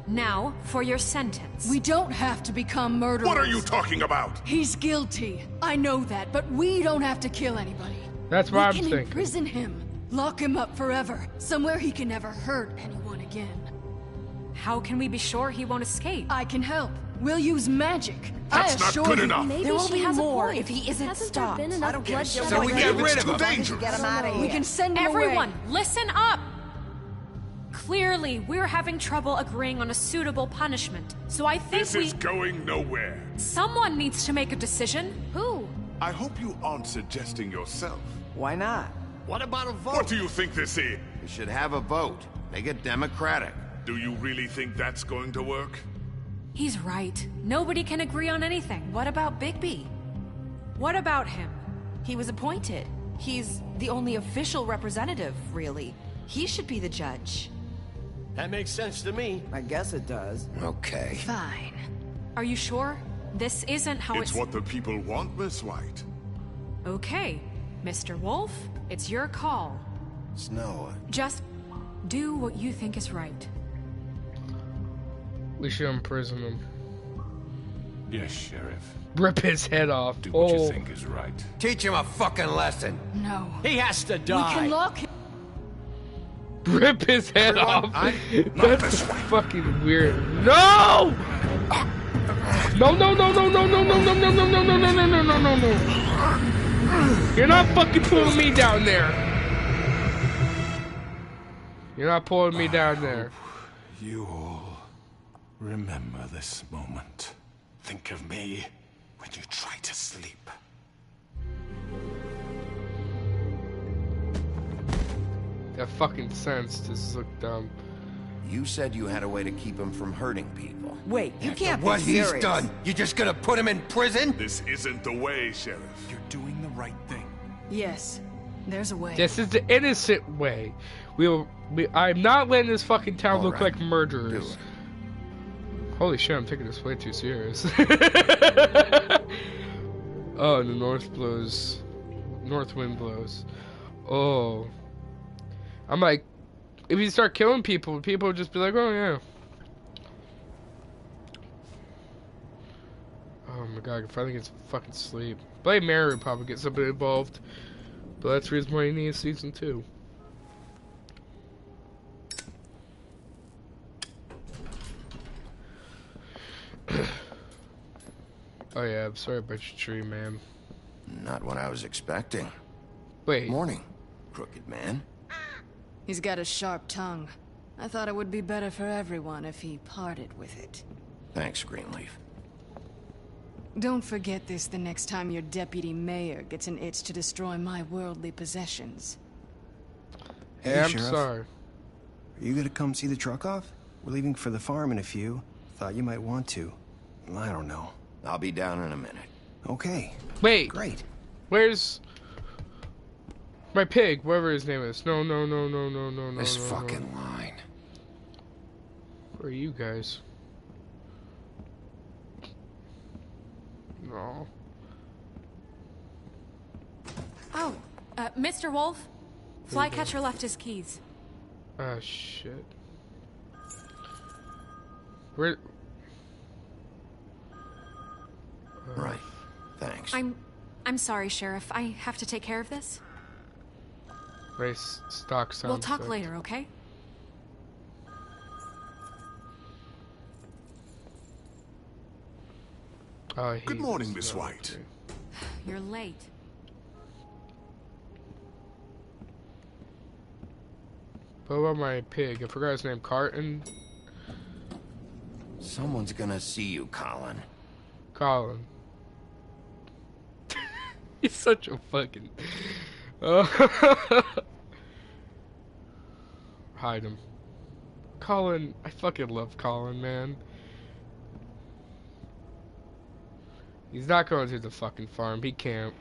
Now, for your sentence. We don't have to become murderers. What are you talking about? He's guilty. I know that, but we don't have to kill anybody. That's what I'm We can thinking. imprison him. Lock him up forever. Somewhere he can never hurt anyone again. How can we be sure he won't escape? I can help. We'll use magic. That's not good enough. Maybe There will she be has more a point. if he isn't Hasn't stopped. there been enough I don't give a bloodshed? shit. So we get rid It's of too him. dangerous. Get him out of here. We can send him Everyone, away. listen up! Clearly, we're having trouble agreeing on a suitable punishment. So I think This is going nowhere. someone needs to make a decision. Who? I hope you aren't suggesting yourself. Why not? What about a vote? What do you think this is? We should have a vote. Make it democratic. Do you really think that's going to work? He's right. Nobody can agree on anything. What about Bigby? What about him? He was appointed. He's the only official representative, really. He should be the judge. That makes sense to me. I guess it does. Okay. Fine. Are you sure? This isn't how It's what the people want, Miss White. Okay, Mr. Wolf, it's your call. Snow. Just do what you think is right. We should imprison him. Yes, Sheriff. Rip his head off. Do what you think is right. Teach him a fucking lesson. No. He has to We die. can lock him. Rip his head Everyone, off. That's fucking weird. No! No, no, no, no, no, no, no, no, no, no, no, no, no, no, no, no, no. You're not fucking pulling me down there. You're not pulling me down there. You all remember this moment. Think of me when you try to sleep. That fucking sense just look dumb. You said you had a way to keep him from hurting people. Wait, you can't What be he's serious. done, you just gonna put him in prison? This isn't the way, Sheriff. You're doing the right thing. Yes. There's a way. This is the innocent way. I'm not letting this fucking town All look right. like murderers. Holy shit, I'm taking this way too serious. Oh, and the north wind blows. Oh. I'm like, if you start killing people, people would just be like, oh yeah. Oh my god, I can finally get some fucking sleep. Blade Mary would probably get somebody involved. But that's the reason why you need season 2. Oh yeah, I'm sorry about your tree, man. Not what I was expecting. Wait. Morning, crooked man. He's got a sharp tongue. I thought it would be better for everyone if he parted with it. Thanks, Greenleaf. Don't forget this the next time your deputy mayor gets an itch to destroy my worldly possessions. Hey, I'm Sheriff. sorry. Are you gonna come see the truck off? We're leaving for the farm in a few. Thought you might want to. I don't know. I'll be down in a minute. Okay. Wait. Great. Where's my pig? Whatever his name is. No, no, no, no, no, no, no. This no, fucking no. line. Where are you guys? No. Oh, Mr. Wolf, Flycatcher left his keys. Ah, shit. Where? Thanks. I'm sorry, Sheriff. I have to take care of this. Race stock sounds We'll talk like. later, okay? Oh, Good morning, Miss White. You're late. What about my pig? I forgot his name. Carton? Someone's gonna see you, Colin. Colin. He's such a fucking... Hide him. Colin, I fucking love Colin, man. He's not going to the fucking farm. He can't.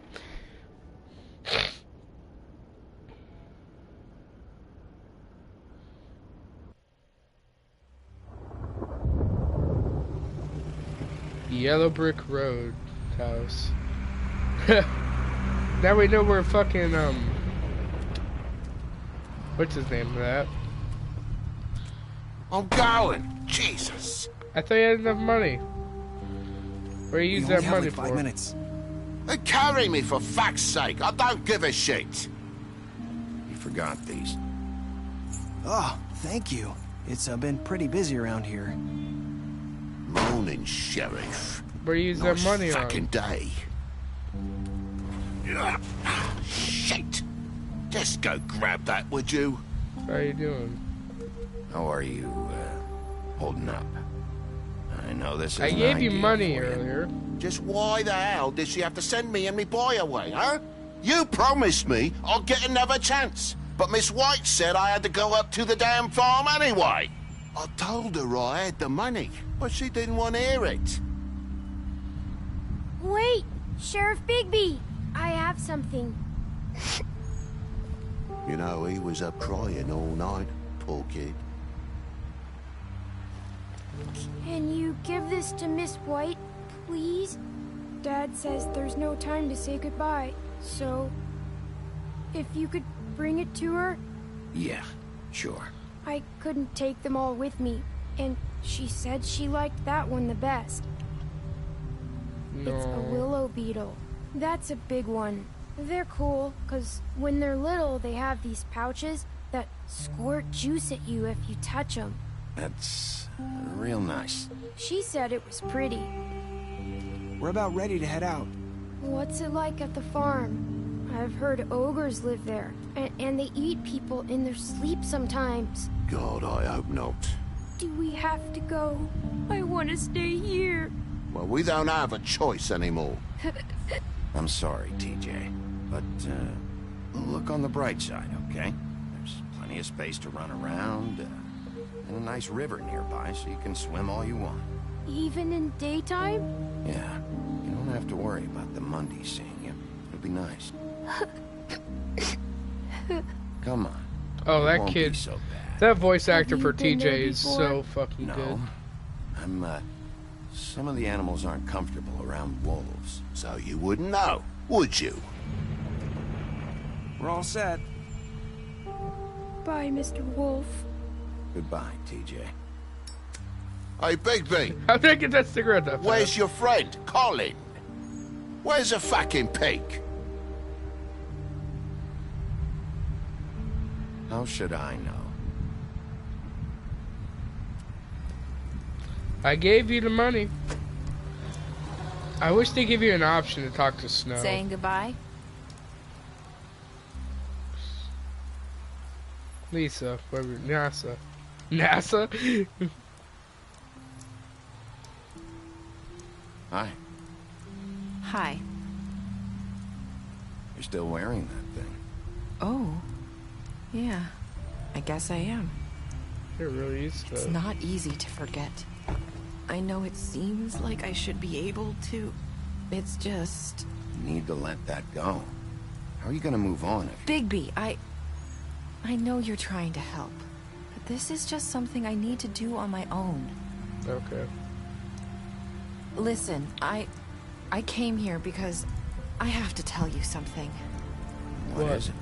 Yellow Brick Road house. Now we know where fucking what's his name of that? I'm going. Jesus. I thought you had enough money. Where you use that money like 5 for? minutes. They carry me for fuck's sake. I don't give a shit. You forgot these. Oh, thank you. It's been pretty busy around here. Morning, Sheriff. Where you use that money on? Fucking day. Shit. Just go grab that, would you? How you doing? How are you, holding up? I know this is I gave you money earlier. Just why the hell did she have to send me and me boy away, huh? You promised me I'll get another chance. But Miss White said I had to go up to the damn farm anyway. I told her I had the money, but she didn't want to hear it. Wait, Sheriff Bigby, I have something. You know, he was up crying all night, poor kid. Can you give this to Miss White, please? Dad says there's no time to say goodbye, so if you could bring it to her. Yeah, sure. I couldn't take them all with me, and she said she liked that one the best. It's a willow beetle. That's a big one. They're cool, because when they're little, they have these pouches that squirt juice at you if you touch them. That's real nice. She said it was pretty. We're about ready to head out. What's it like at the farm? I've heard ogres live there, and they eat people in their sleep sometimes. God, I hope not. Do we have to go? I want to stay here. Well, we don't have a choice anymore. I'm sorry, TJ, but look on the bright side, okay? There's plenty of space to run around, and a nice river nearby, so you can swim all you want. Even in daytime? Yeah, you don't have to worry about the Mundies seeing you. It'll be nice. Come on. Oh, It that won't kid. be so bad. That voice actor you for been there TJ is before? so fucking No. good. Some of the animals aren't comfortable around wolves. So you wouldn't know, would you? We're all set. Bye, Mr. Wolf. Goodbye, TJ. Hey, Bigby. How did I get that cigarette that fast? Where's your friend, Colin? Where's the fucking pig? How should I know? I gave you the money. I wish they give you an option to talk to Snow. Saying goodbye? Lisa, whatever, NASA. NASA? Hi. Hi. You're still wearing that thing. Oh. Yeah. I guess I am. It really is. It's not easy to forget. I know it seems like I should be able to. It's just... You need to let that go. How are you gonna move on if... Bigby, I know you're trying to help. But this is just something I need to do on my own. Okay. Listen, I came here because I have to tell you something. What is it?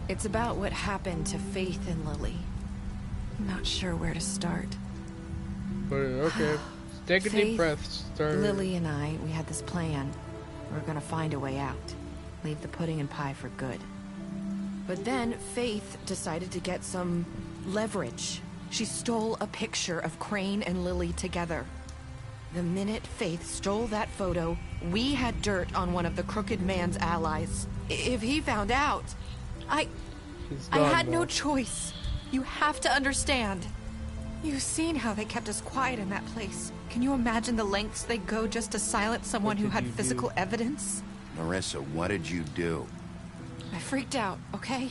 It's about what happened to Faith and Lily. I'm not sure where to start. But okay. Take a deep Faith, breath. Start. Lily and we had this plan. We're gonna find a way out. Leave the pudding and pie for good. But then Faith decided to get some leverage. She stole a picture of Crane and Lily together. The minute Faith stole that photo, we had dirt on one of the Crooked Man's allies. If he found out, I had no choice. You have to understand. You've seen how they kept us quiet in that place. Can you imagine the lengths they go just to silence someone who had physical evidence? Marissa, what did you do? I freaked out, okay?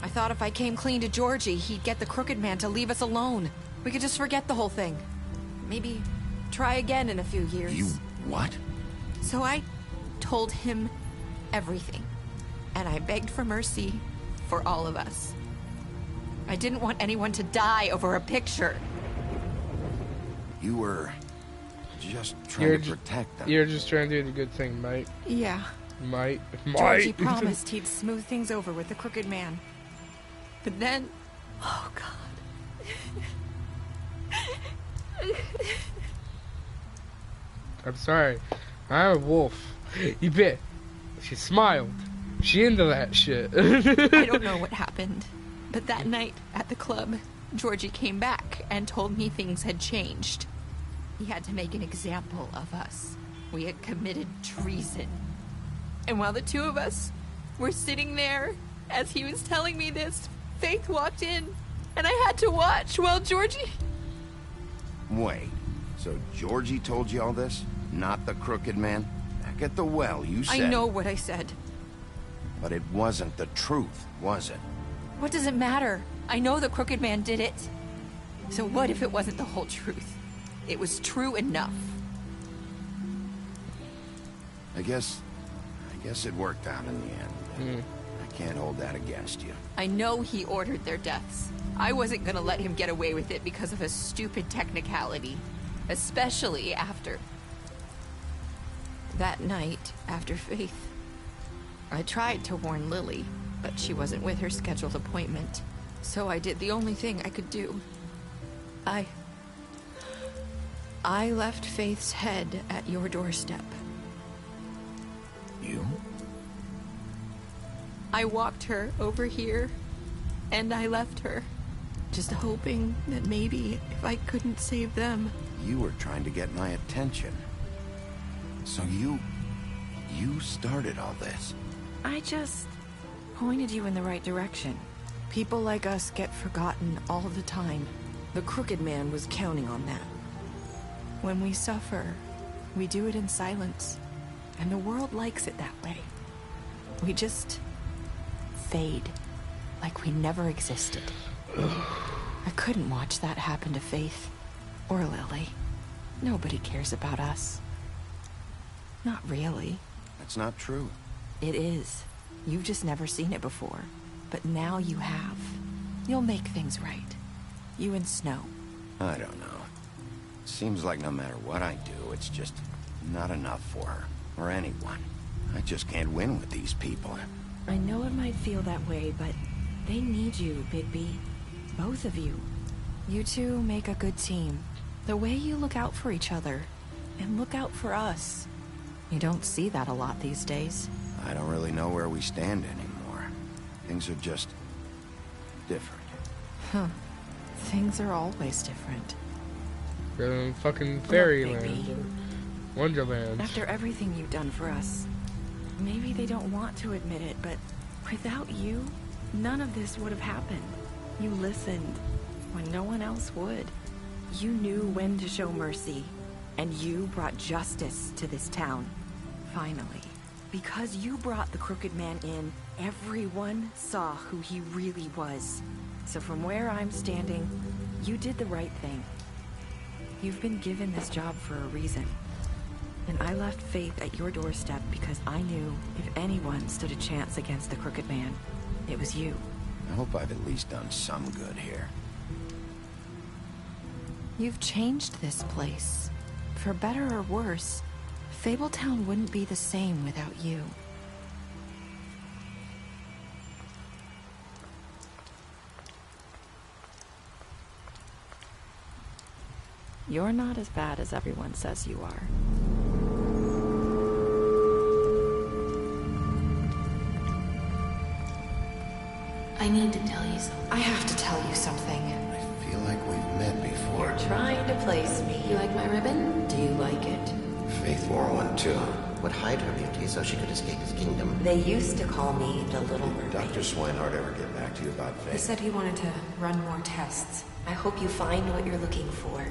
I thought if I came clean to Georgie, he'd get the Crooked Man to leave us alone. We could just forget the whole thing. Maybe try again in a few years. You what? So I told him everything. And I begged for mercy for all of us. I didn't want anyone to die over a picture. You were just trying to protect them. You're just trying to do the good thing, mate. Yeah. Might. Georgie promised he'd smooth things over with the Crooked Man. But then... Oh, God. I'm sorry. I'm a wolf. You bit. She smiled. She into that shit. I don't know what happened. But that night at the club, Georgie came back and told me things had changed. He had to make an example of us. We had committed treason. And while the two of us were sitting there, as he was telling me this, Faith walked in, and I had to watch while Georgie... Wait, so Georgie told you all this? Not the Crooked Man? Back at the well, you said... I know what I said. But it wasn't the truth, was it? What does it matter? I know the Crooked Man did it. So what if it wasn't the whole truth? It was true enough. I guess it worked out in the end. I can't hold that against you. I know he ordered their deaths. I wasn't gonna let him get away with it because of a stupid technicality. Especially after... that night, after Faith. I tried to warn Lily, but she wasn't with her scheduled appointment. So I did the only thing I could do. I left Faith's head at your doorstep. You? I walked her over here, and I left her, just hoping that maybe if I couldn't save them... You were trying to get my attention. So you started all this. I just pointed you in the right direction. People like us get forgotten all the time. The Crooked Man was counting on that. When we suffer, we do it in silence, and the world likes it that way. We just fade, like we never existed. I couldn't watch that happen to Faith, or Lily. Nobody cares about us. Not really. That's not true. It is. You've just never seen it before. But now you have. You'll make things right. You and Snow. I don't know. Seems like no matter what I do, it's just not enough for her, or anyone. I just can't win with these people. I know it might feel that way, but they need you, Bigby. Both of you. You two make a good team. The way you look out for each other, and look out for us. You don't see that a lot these days. I don't really know where we stand anymore. Things are just... different. Huh. Things are always different. Fucking fairyland or Wonderland. After everything you've done for us, maybe they don't want to admit it, but without you, none of this would have happened. You listened when no one else would. You knew when to show mercy, and you brought justice to this town. Finally. Because you brought the Crooked Man in, everyone saw who he really was. So from where I'm standing, you did the right thing. You've been given this job for a reason. And I left Faith at your doorstep because I knew if anyone stood a chance against the Crooked Man, it was you. I hope I've at least done some good here. You've changed this place. For better or worse, Fabletown wouldn't be the same without you. You're not as bad as everyone says you are. I need to tell you something. I have to tell you something. I feel like we've met before. You're trying to place me. You like my ribbon? Do you like it? Faith wore one too. Would hide her beauty so she could escape his kingdom. They used to call me the Little Mermaid. Dr. Swinehart ever get back to you about Faith? He said he wanted to run more tests. I hope you find what you're looking for.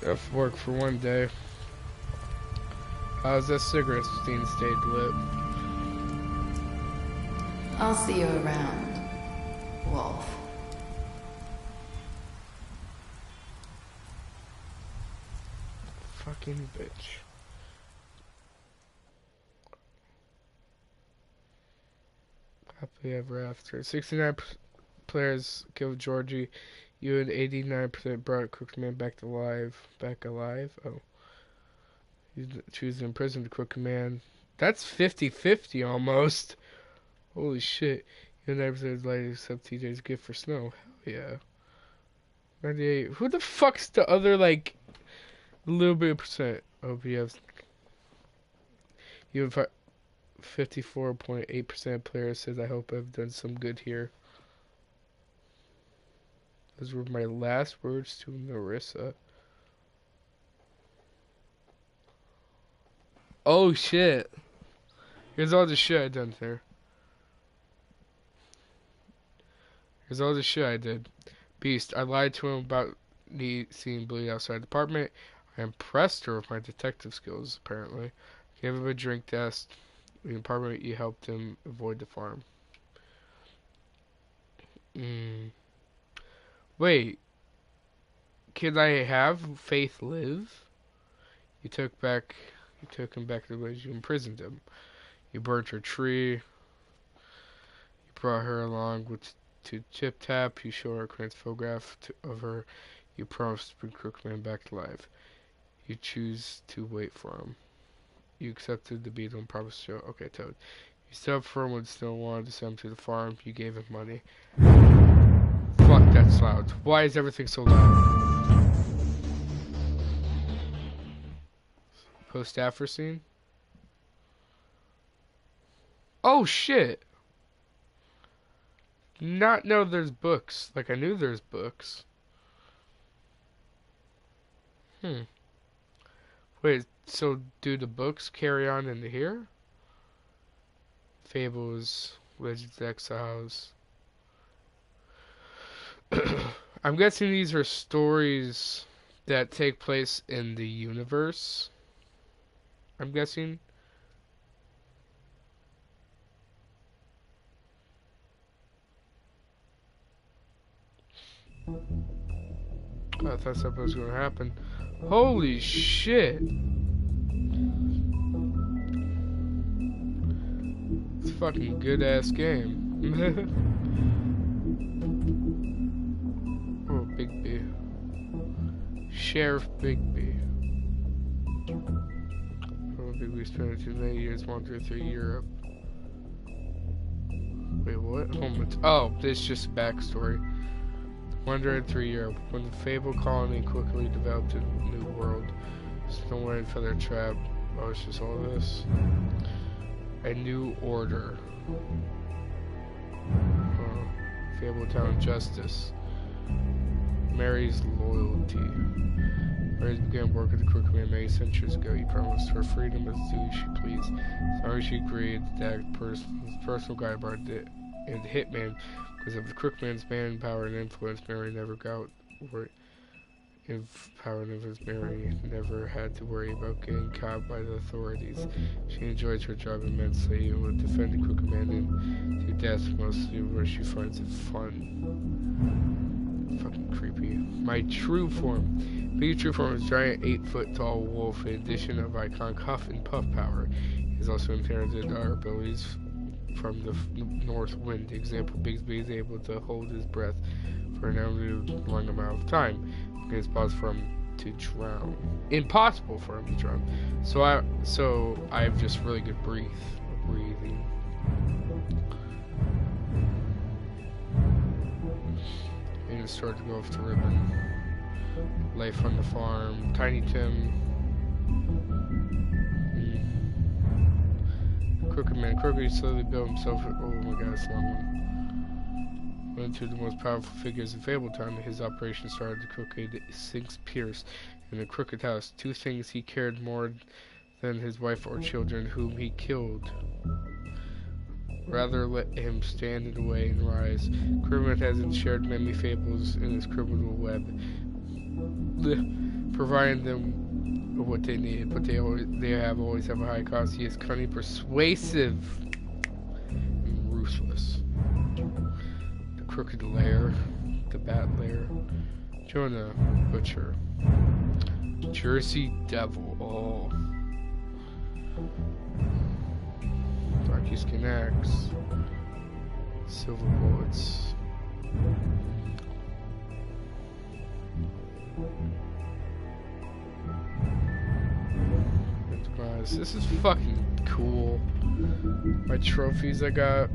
Enough work for one day. How's that cigarette steam stayed lit? I'll see you around, Wolf. Fucking bitch. Happily ever after. 69 players killed Georgie. You and 89% brought Crookman back alive. Back alive? Oh. You choose to imprison the Crookman. That's 50-50 almost. Holy shit. You and 90% light except TJ's gift for snow. Hell yeah. 98. Who the fuck's the other, like, little bit of percent? OPS. You have 54.8% players says, I hope I've done some good here. Those were my last words to Narissa. Oh shit. Here's all the shit I done there. Here's all the shit I did. Beast, I lied to him about seeing bleed outside the apartment. I impressed her with my detective skills, apparently. Gave him a drink test. In the apartment, you helped him avoid the farm. Wait, can I have Faith live? You took him back to the village. You imprisoned him. You burnt her tree. You brought her along to Chip Tap. You showed her a photograph of her. You promised to bring Crookman back to life. You choose to wait for him. You accepted the beetle and promised to show. Okay, Toad. You stood up for him when Snow wanted to send him to the farm. You gave him money. Fuck, that's loud. Why is everything so loud? Post-after scene? Oh shit! Not know there's books. Like, I knew there's books. Wait, so do the books carry on into here? Fables, Legends, Exiles. I'm guessing these are stories that take place in the universe. I'm guessing. I thought something was going to happen. Holy shit. It's a fucking good ass game. Oh, Bigby. Sheriff Bigby. Oh, Bigby spent 2 years wandering through Europe. Wait, what? Oh, this is just backstory. Wandering through Europe, when the fabled colony quickly developed a new world. Snow White and Feather Trap. Oh, it's just all this. A new order. Fabled Town Justice. Mary's loyalty. Mary began work at the Crookman many centuries ago. He promised her freedom as do as she pleased. As long as she agreed, that personal guidebook and the hitman. Because of the Crookman's manpower and influence, Mary never got Mary never had to worry about getting caught by the authorities. She enjoys her job immensely and would defend the Crookman to death, mostly where she finds it fun. Fucking creepy. My true form. Biggie true form is a giant 8-foot-tall wolf. In addition of iconic huff and puff power, he has also inherited our abilities from the north wind. Example, Bigsby is able to hold his breath for an unlimited long amount of time. His pause from to drown. Impossible for him to drown. So I have just really good breathing. And it started to go off the ribbon. Life on the farm. Tiny Tim. Crooked Man. Crooked slowly built himself. Oh my god, it's a long one. One of the most powerful figures in Fabletown. His operation started. The Crooked sinks Pierce in the Crooked House. Two things he cared more than his wife or children, whom he killed. Rather let him stand in the way and rise. Crooked has shared many fables in his criminal web, providing them what they need, but they always have a high cost. He is cunning, persuasive, and ruthless. The Crooked Lair, the Bat Lair, Jonah Butcher, Jersey Devil, oh, Darky Skin Axe, Silver Bullets. This is fucking cool. My trophies I got.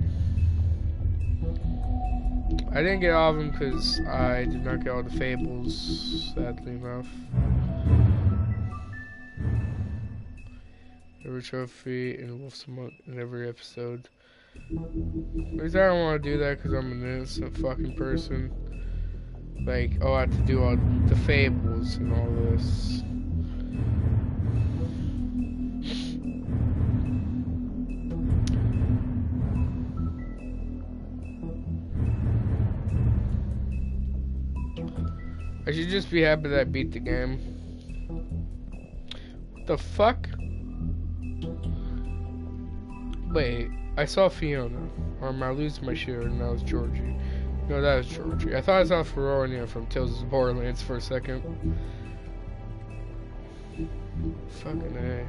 I didn't get all of them because I did not get all the fables, sadly enough. Every trophy in Wolf's Among in every episode. At least I don't want to do that because I'm an innocent fucking person. Like, oh, I have to do all the fables and all this. I should just be happy that I beat the game. What the fuck? Wait, I saw Fiona. Or am I losing my shit and that was Georgie? No, that was Georgie. I thought I saw Feronia from Tales of Borderlands for a second. Fucking A.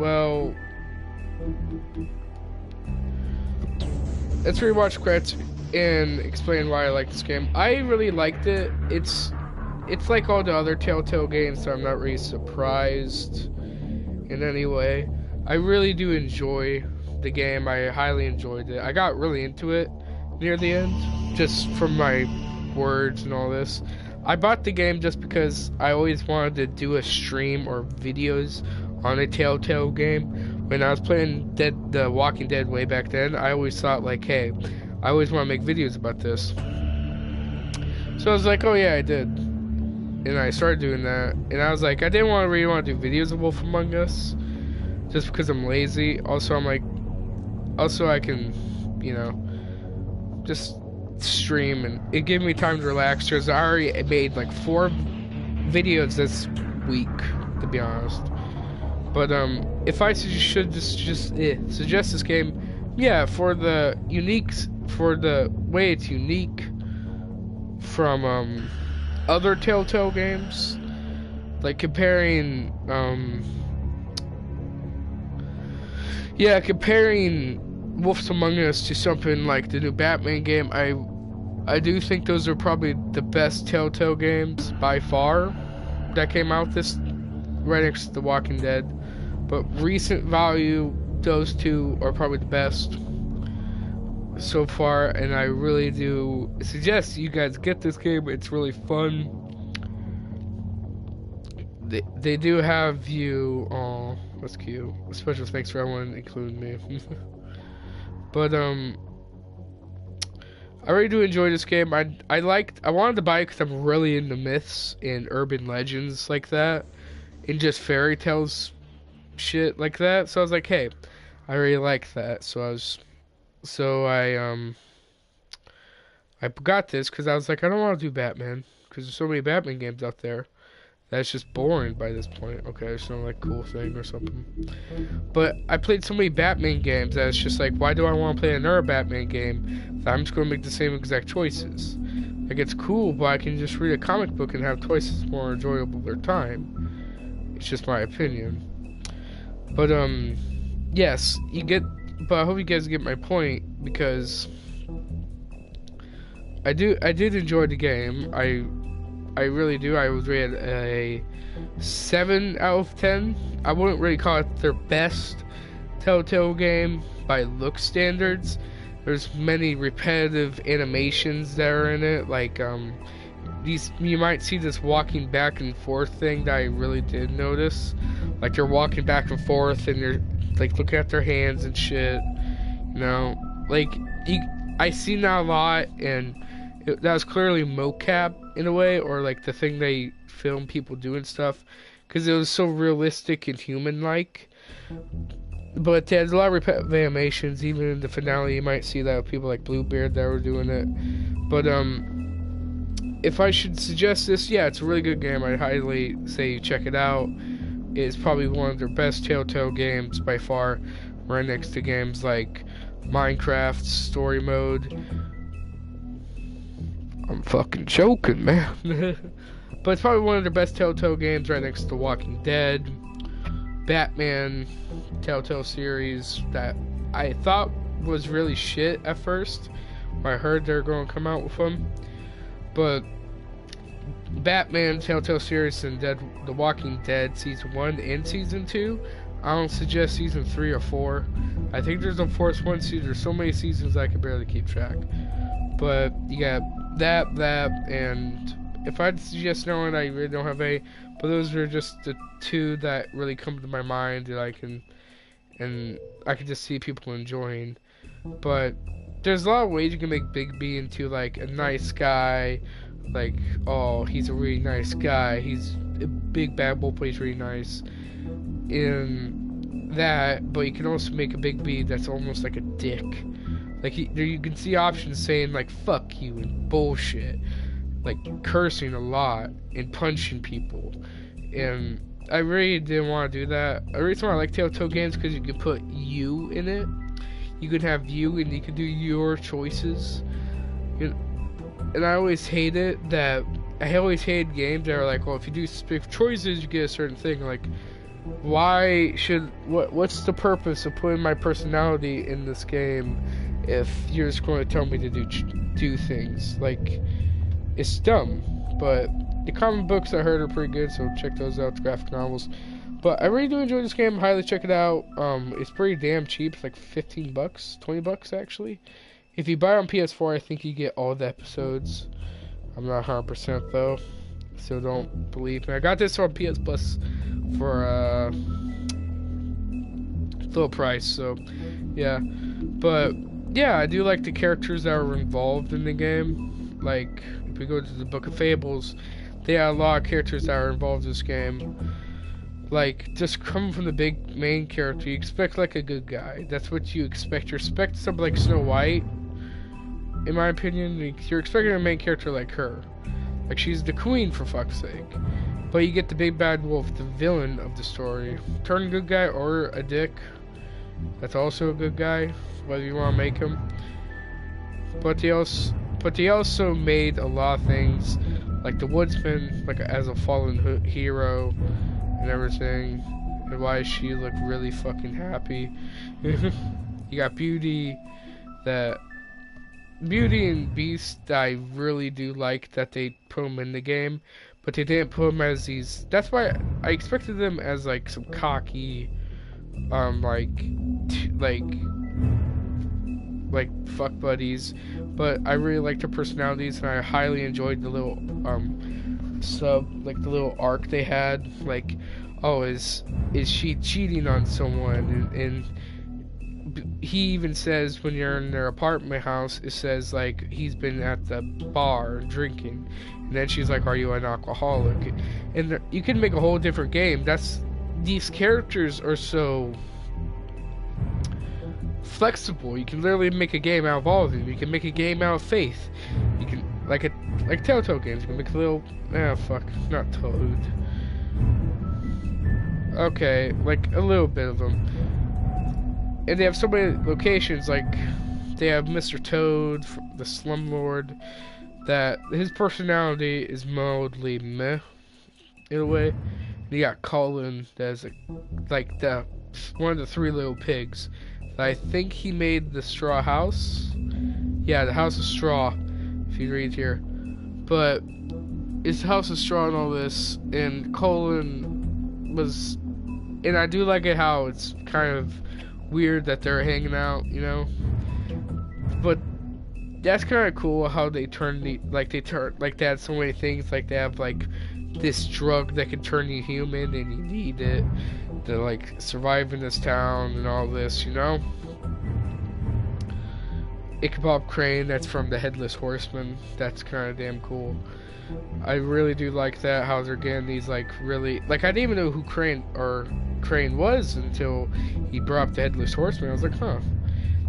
Well, let's rewatch credits and explain why I like this game. I really liked it. It's like all the other Telltale games, so I'm not really surprised in any way. I really do enjoy the game. I highly enjoyed it. I got really into it near the end, just from my words and all this. I bought the game just because I always wanted to do a stream or videos on a Telltale game. When I was playing The Walking Dead way back then, I always thought like, hey, I always want to make videos about this. So I was like, oh yeah, I did. And I started doing that. And I was like, I didn't really want to do videos of Wolf Among Us, just because I'm lazy. Also, I'm like, also I can, you know, just stream, and it gave me time to relax, because I already made like 4 videos this week, to be honest. But if I should suggest this game, yeah, for the way it's unique from other Telltale games, like comparing Wolves Among Us to something like the new Batman game. I do think those are probably the best Telltale games by far that came out right next to The Walking Dead. But recent value, those two are probably the best so far, and I really do suggest you guys get this game. It's really fun. They do have you. Oh, that's cute. Special thanks for everyone, including me. But I really do enjoy this game. I wanted to buy it because I'm really into myths and urban legends like that, and just fairy tales shit like that. So I was like, hey, I really like that. So I got this because I was like, I don't want to do Batman because there's so many Batman games out there that's just boring by this point. Okay, it's not like cool thing or something. But I played so many Batman games that it's just like, why do I want to play another Batman game that I'm just going to make the same exact choices? Like, it's cool, but I can just read a comic book and have twice as more enjoyable their time. It's just my opinion. But yes, but I hope you guys get my point, because I did enjoy the game. I really do. I would rate it a 7 out of 10. I wouldn't really call it their best Telltale game by look standards. There's many repetitive animations that are in it, like you might see this walking back and forth thing that I really did notice. Like they're walking back and forth and they're like looking at their hands and shit. You know, like I seen that a lot, and that was clearly mocap in a way, or like the thing they film people doing stuff, because it was so realistic and human-like. But there's a lot of repetitive animations. Even in the finale, you might see that with people like Bluebeard that were doing it. But if I should suggest this, yeah, it's a really good game. I'd highly say you check it out. It's probably one of their best Telltale games by far, right next to games like Minecraft Story Mode. I'm fucking joking, man. But it's probably one of their best Telltale games, right next to Walking Dead, Batman, Telltale series that I thought was really shit at first. I heard they're going to come out with them. But Batman, Telltale series, and The Walking Dead Season 1 and Season 2, I don't suggest Season 3 or 4. I think there's a fourth one. There's so many seasons I can barely keep track. But you got that, and if I'd suggest no one, I really don't have any. But those are just the two that really come to my mind that I can just see people enjoying. But there's a lot of ways you can make Big B into like a nice guy, like, oh, he's a really nice guy, he's a big bad wolf, but he's really nice in that. But you can also make a Big B that's almost like a dick. Like you can see options saying like fuck you and bullshit, like cursing a lot and punching people, and I really didn't want to do that. The reason why I like Telltale games because you can put you in it. You can have you, and you can do your choices. And I always hated games that are like, well, if you do specific choices, you get a certain thing. Like, what's the purpose of putting my personality in this game if you're just going to tell me to do things? Like, it's dumb. But the comic books I heard are pretty good, so check those out, the graphic novels. But I really do enjoy this game. Highly check it out. It's pretty damn cheap. It's like $15, $20 actually. If you buy it on PS4, I think you get all the episodes. I'm not 100% though, so don't believe me. I got this on PS Plus for a little price, so yeah. But yeah, I do like the characters that are involved in the game. Like, if we go to the Book of Fables, they have a lot of characters that are involved in this game. Like, just coming from the big main character, you expect like a good guy. That's what you expect. You expect something like Snow White, in my opinion. You're expecting a main character like her. Like, she's the queen, for fuck's sake. But you get the big bad wolf, the villain of the story. Turn a good guy or a dick. That's also a good guy, whether you want to make him. But they also made a lot of things, like the woodsman, like as a fallen hero and everything, and why she looked really fucking happy. You got Beauty and Beast that I really do like that they put them in the game, but they didn't put them as these. That's why I expected them as like some cocky, like fuck buddies. But I really liked their personalities, and I highly enjoyed the little the little arc they had. Like, oh, is she cheating on someone? And he even says when you're in their apartment house, it says like he's been at the bar drinking, and then she's like, are you an alcoholic? And you can make a whole different game. These characters are so flexible. You can literally make a game out of all of them. You can make a game out of Faith. You can like Telltale games. You can make a little not Toad. Okay, like a little bit of them. And they have so many locations. Like they have Mr. Toad, the slumlord, that his personality is mildly meh in a way. And you got Colin, that's like one of the three little pigs. I think he made the straw house. Yeah, the house of straw, if you read here. But his house is straw and all this, and Colin was, and I do like it how it's kind of weird that they're hanging out, you know, but that's kind of cool how they turn they had so many things, like they have like this drug that can turn you human and you need it to like survive in this town and all this, you know. Ichabod Crane, that's from the Headless Horseman. That's kind of damn cool. I really do like that, how they're getting these like really, like I didn't even know who Crane was until he brought up the Headless Horseman. I was like, huh.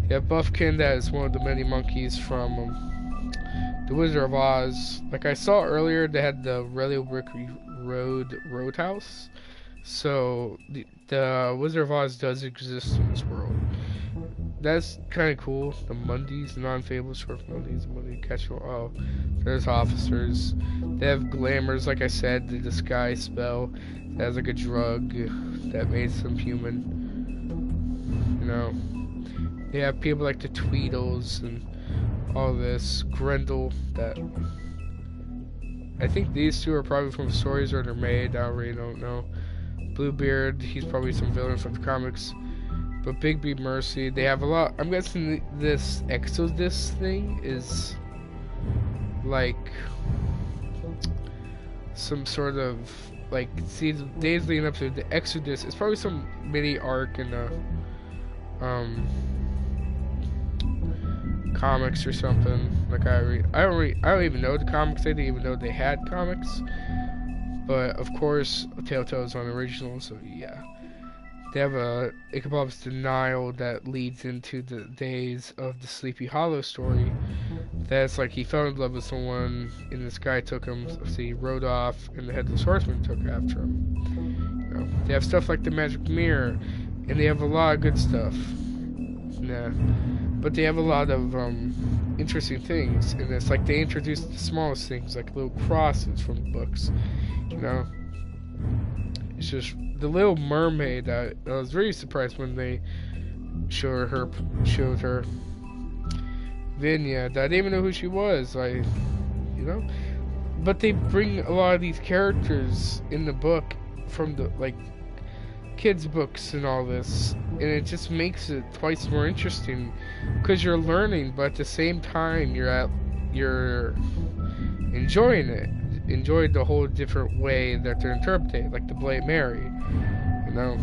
Yeah, Buffkin, that is one of the many monkeys from The Wizard of Oz. Like I saw earlier, they had the Relio Brick Road Roadhouse. So the Wizard of Oz does exist in this world. That's kind of cool. The Mundies, the non-fable short Mundies, the Mundy Catch-all. Oh, there's officers. They have glamours, like I said, the disguise spell. That has like a drug that made them human. You know. They have people like the Tweedles and all this. Grendel, that... I think these two are probably from stories or they're made. I really don't know. Bluebeard, he's probably some villain from the comics. But Bigby Mercy, they have a lot. I'm guessing this Exodus thing is like some sort of like, see, days leading up to the Exodus. It's probably some mini arc in the comics or something. Like I don't even know the comics. I didn't even know they had comics. But of course, Telltale's on original, so yeah. They have a Ichabod's Denial that leads into the days of the Sleepy Hollow story. That's like he fell in love with someone, and this guy took him, so he rode off, and the Headless Horseman took after him. You know, they have stuff like the Magic Mirror, and they have a lot of good stuff. Yeah, but they have a lot of interesting things, and it's like they introduce the smallest things, like little crosses from the books. You know, it's just. The Little Mermaid, I was really surprised when they showed her vignette. I didn't even know who she was, you know? But they bring a lot of these characters in the book from the, like, kids' books and all this, and it just makes it twice more interesting, because you're learning, but at the same time, you're enjoying it. Enjoyed the whole different way that they're interpreted, like the Blade Mary, you know.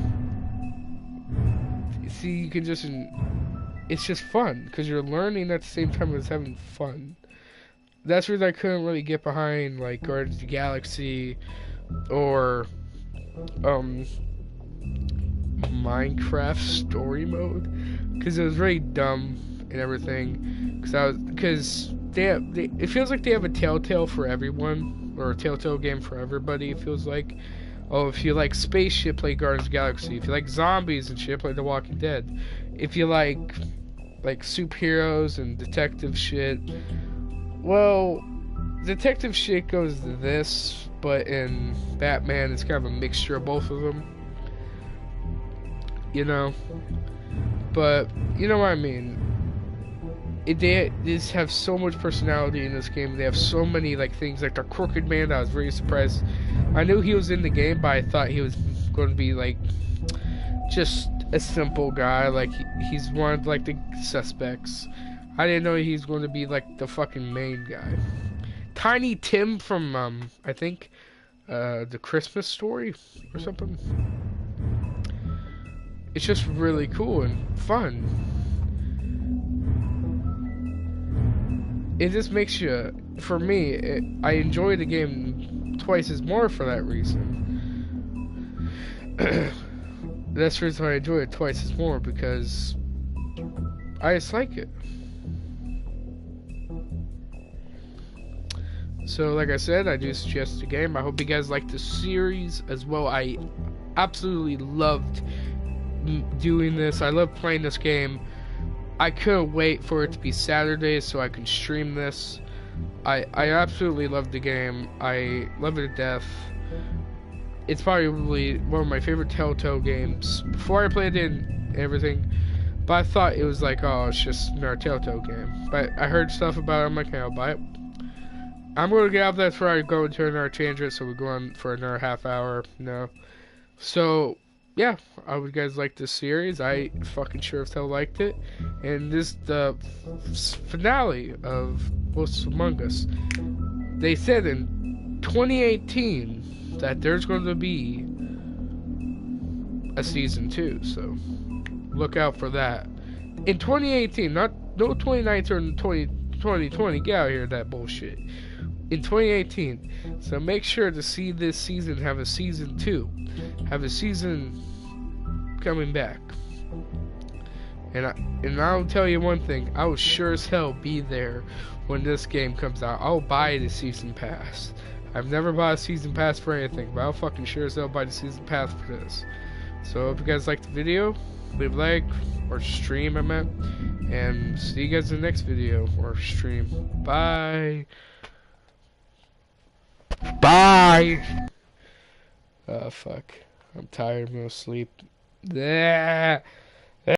You see, you can just, it's just fun because you're learning at the same time as having fun. That's where I couldn't really get behind, like Guardians of the Galaxy or Minecraft story mode, because it was really dumb and everything. Because it feels like they have a Telltale for everyone. Or a Telltale game for everybody, it feels like. Oh, if you like spaceship, play Guardians of the Galaxy. If you like zombies and shit, play The Walking Dead. If you like superheroes and detective shit, well, detective shit goes to this, but in Batman, it's kind of a mixture of both of them. You know? But, you know what I mean. They just have so much personality in this game. They have so many like things, like the Crooked Man. I was really surprised. I knew he was in the game, but I thought he was going to be like just a simple guy. Like he's one of like the suspects. I didn't know he's going to be like the fucking main guy. Tiny Tim from I think the Christmas Story or something. It's just really cool and fun. It just makes you, for me, I enjoy the game twice as more for that reason. That's the reason I enjoy it twice as more, because I just like it. So, like I said, I do suggest the game. I hope you guys like the series as well. I absolutely loved doing this. I love playing this game. I couldn't wait for it to be Saturday so I can stream this. I absolutely love the game. I love it to death. It's probably one of my favorite Telltale games. Before I played it and everything, but I thought it was like, oh, it's just another Telltale game. But I heard stuff about it. I'm like, okay, I'll buy it. I'm going to get out there before I go into another tangent, so we're going for another half hour. No. So, yeah, I would guys like this series. I fucking sure as hell liked it. And this is the finale of Wolves Among Us. They said in 2018 that there's going to be a season 2, so look out for that. In 2018, no 2019 or 2020, get out of here with that bullshit. In 2018, so make sure to see this season have a season 2, have a season coming back. And I'll tell you one thing, I will sure as hell be there when this game comes out. I'll buy the season pass. I've never bought a season pass for anything, but I'll fucking sure as hell buy the season pass for this. So if you guys liked the video, leave a like, or stream I meant, and see you guys in the next video, or stream. Bye! Bye! Oh fuck. I'm tired, I'm gonna sleep. Bleh.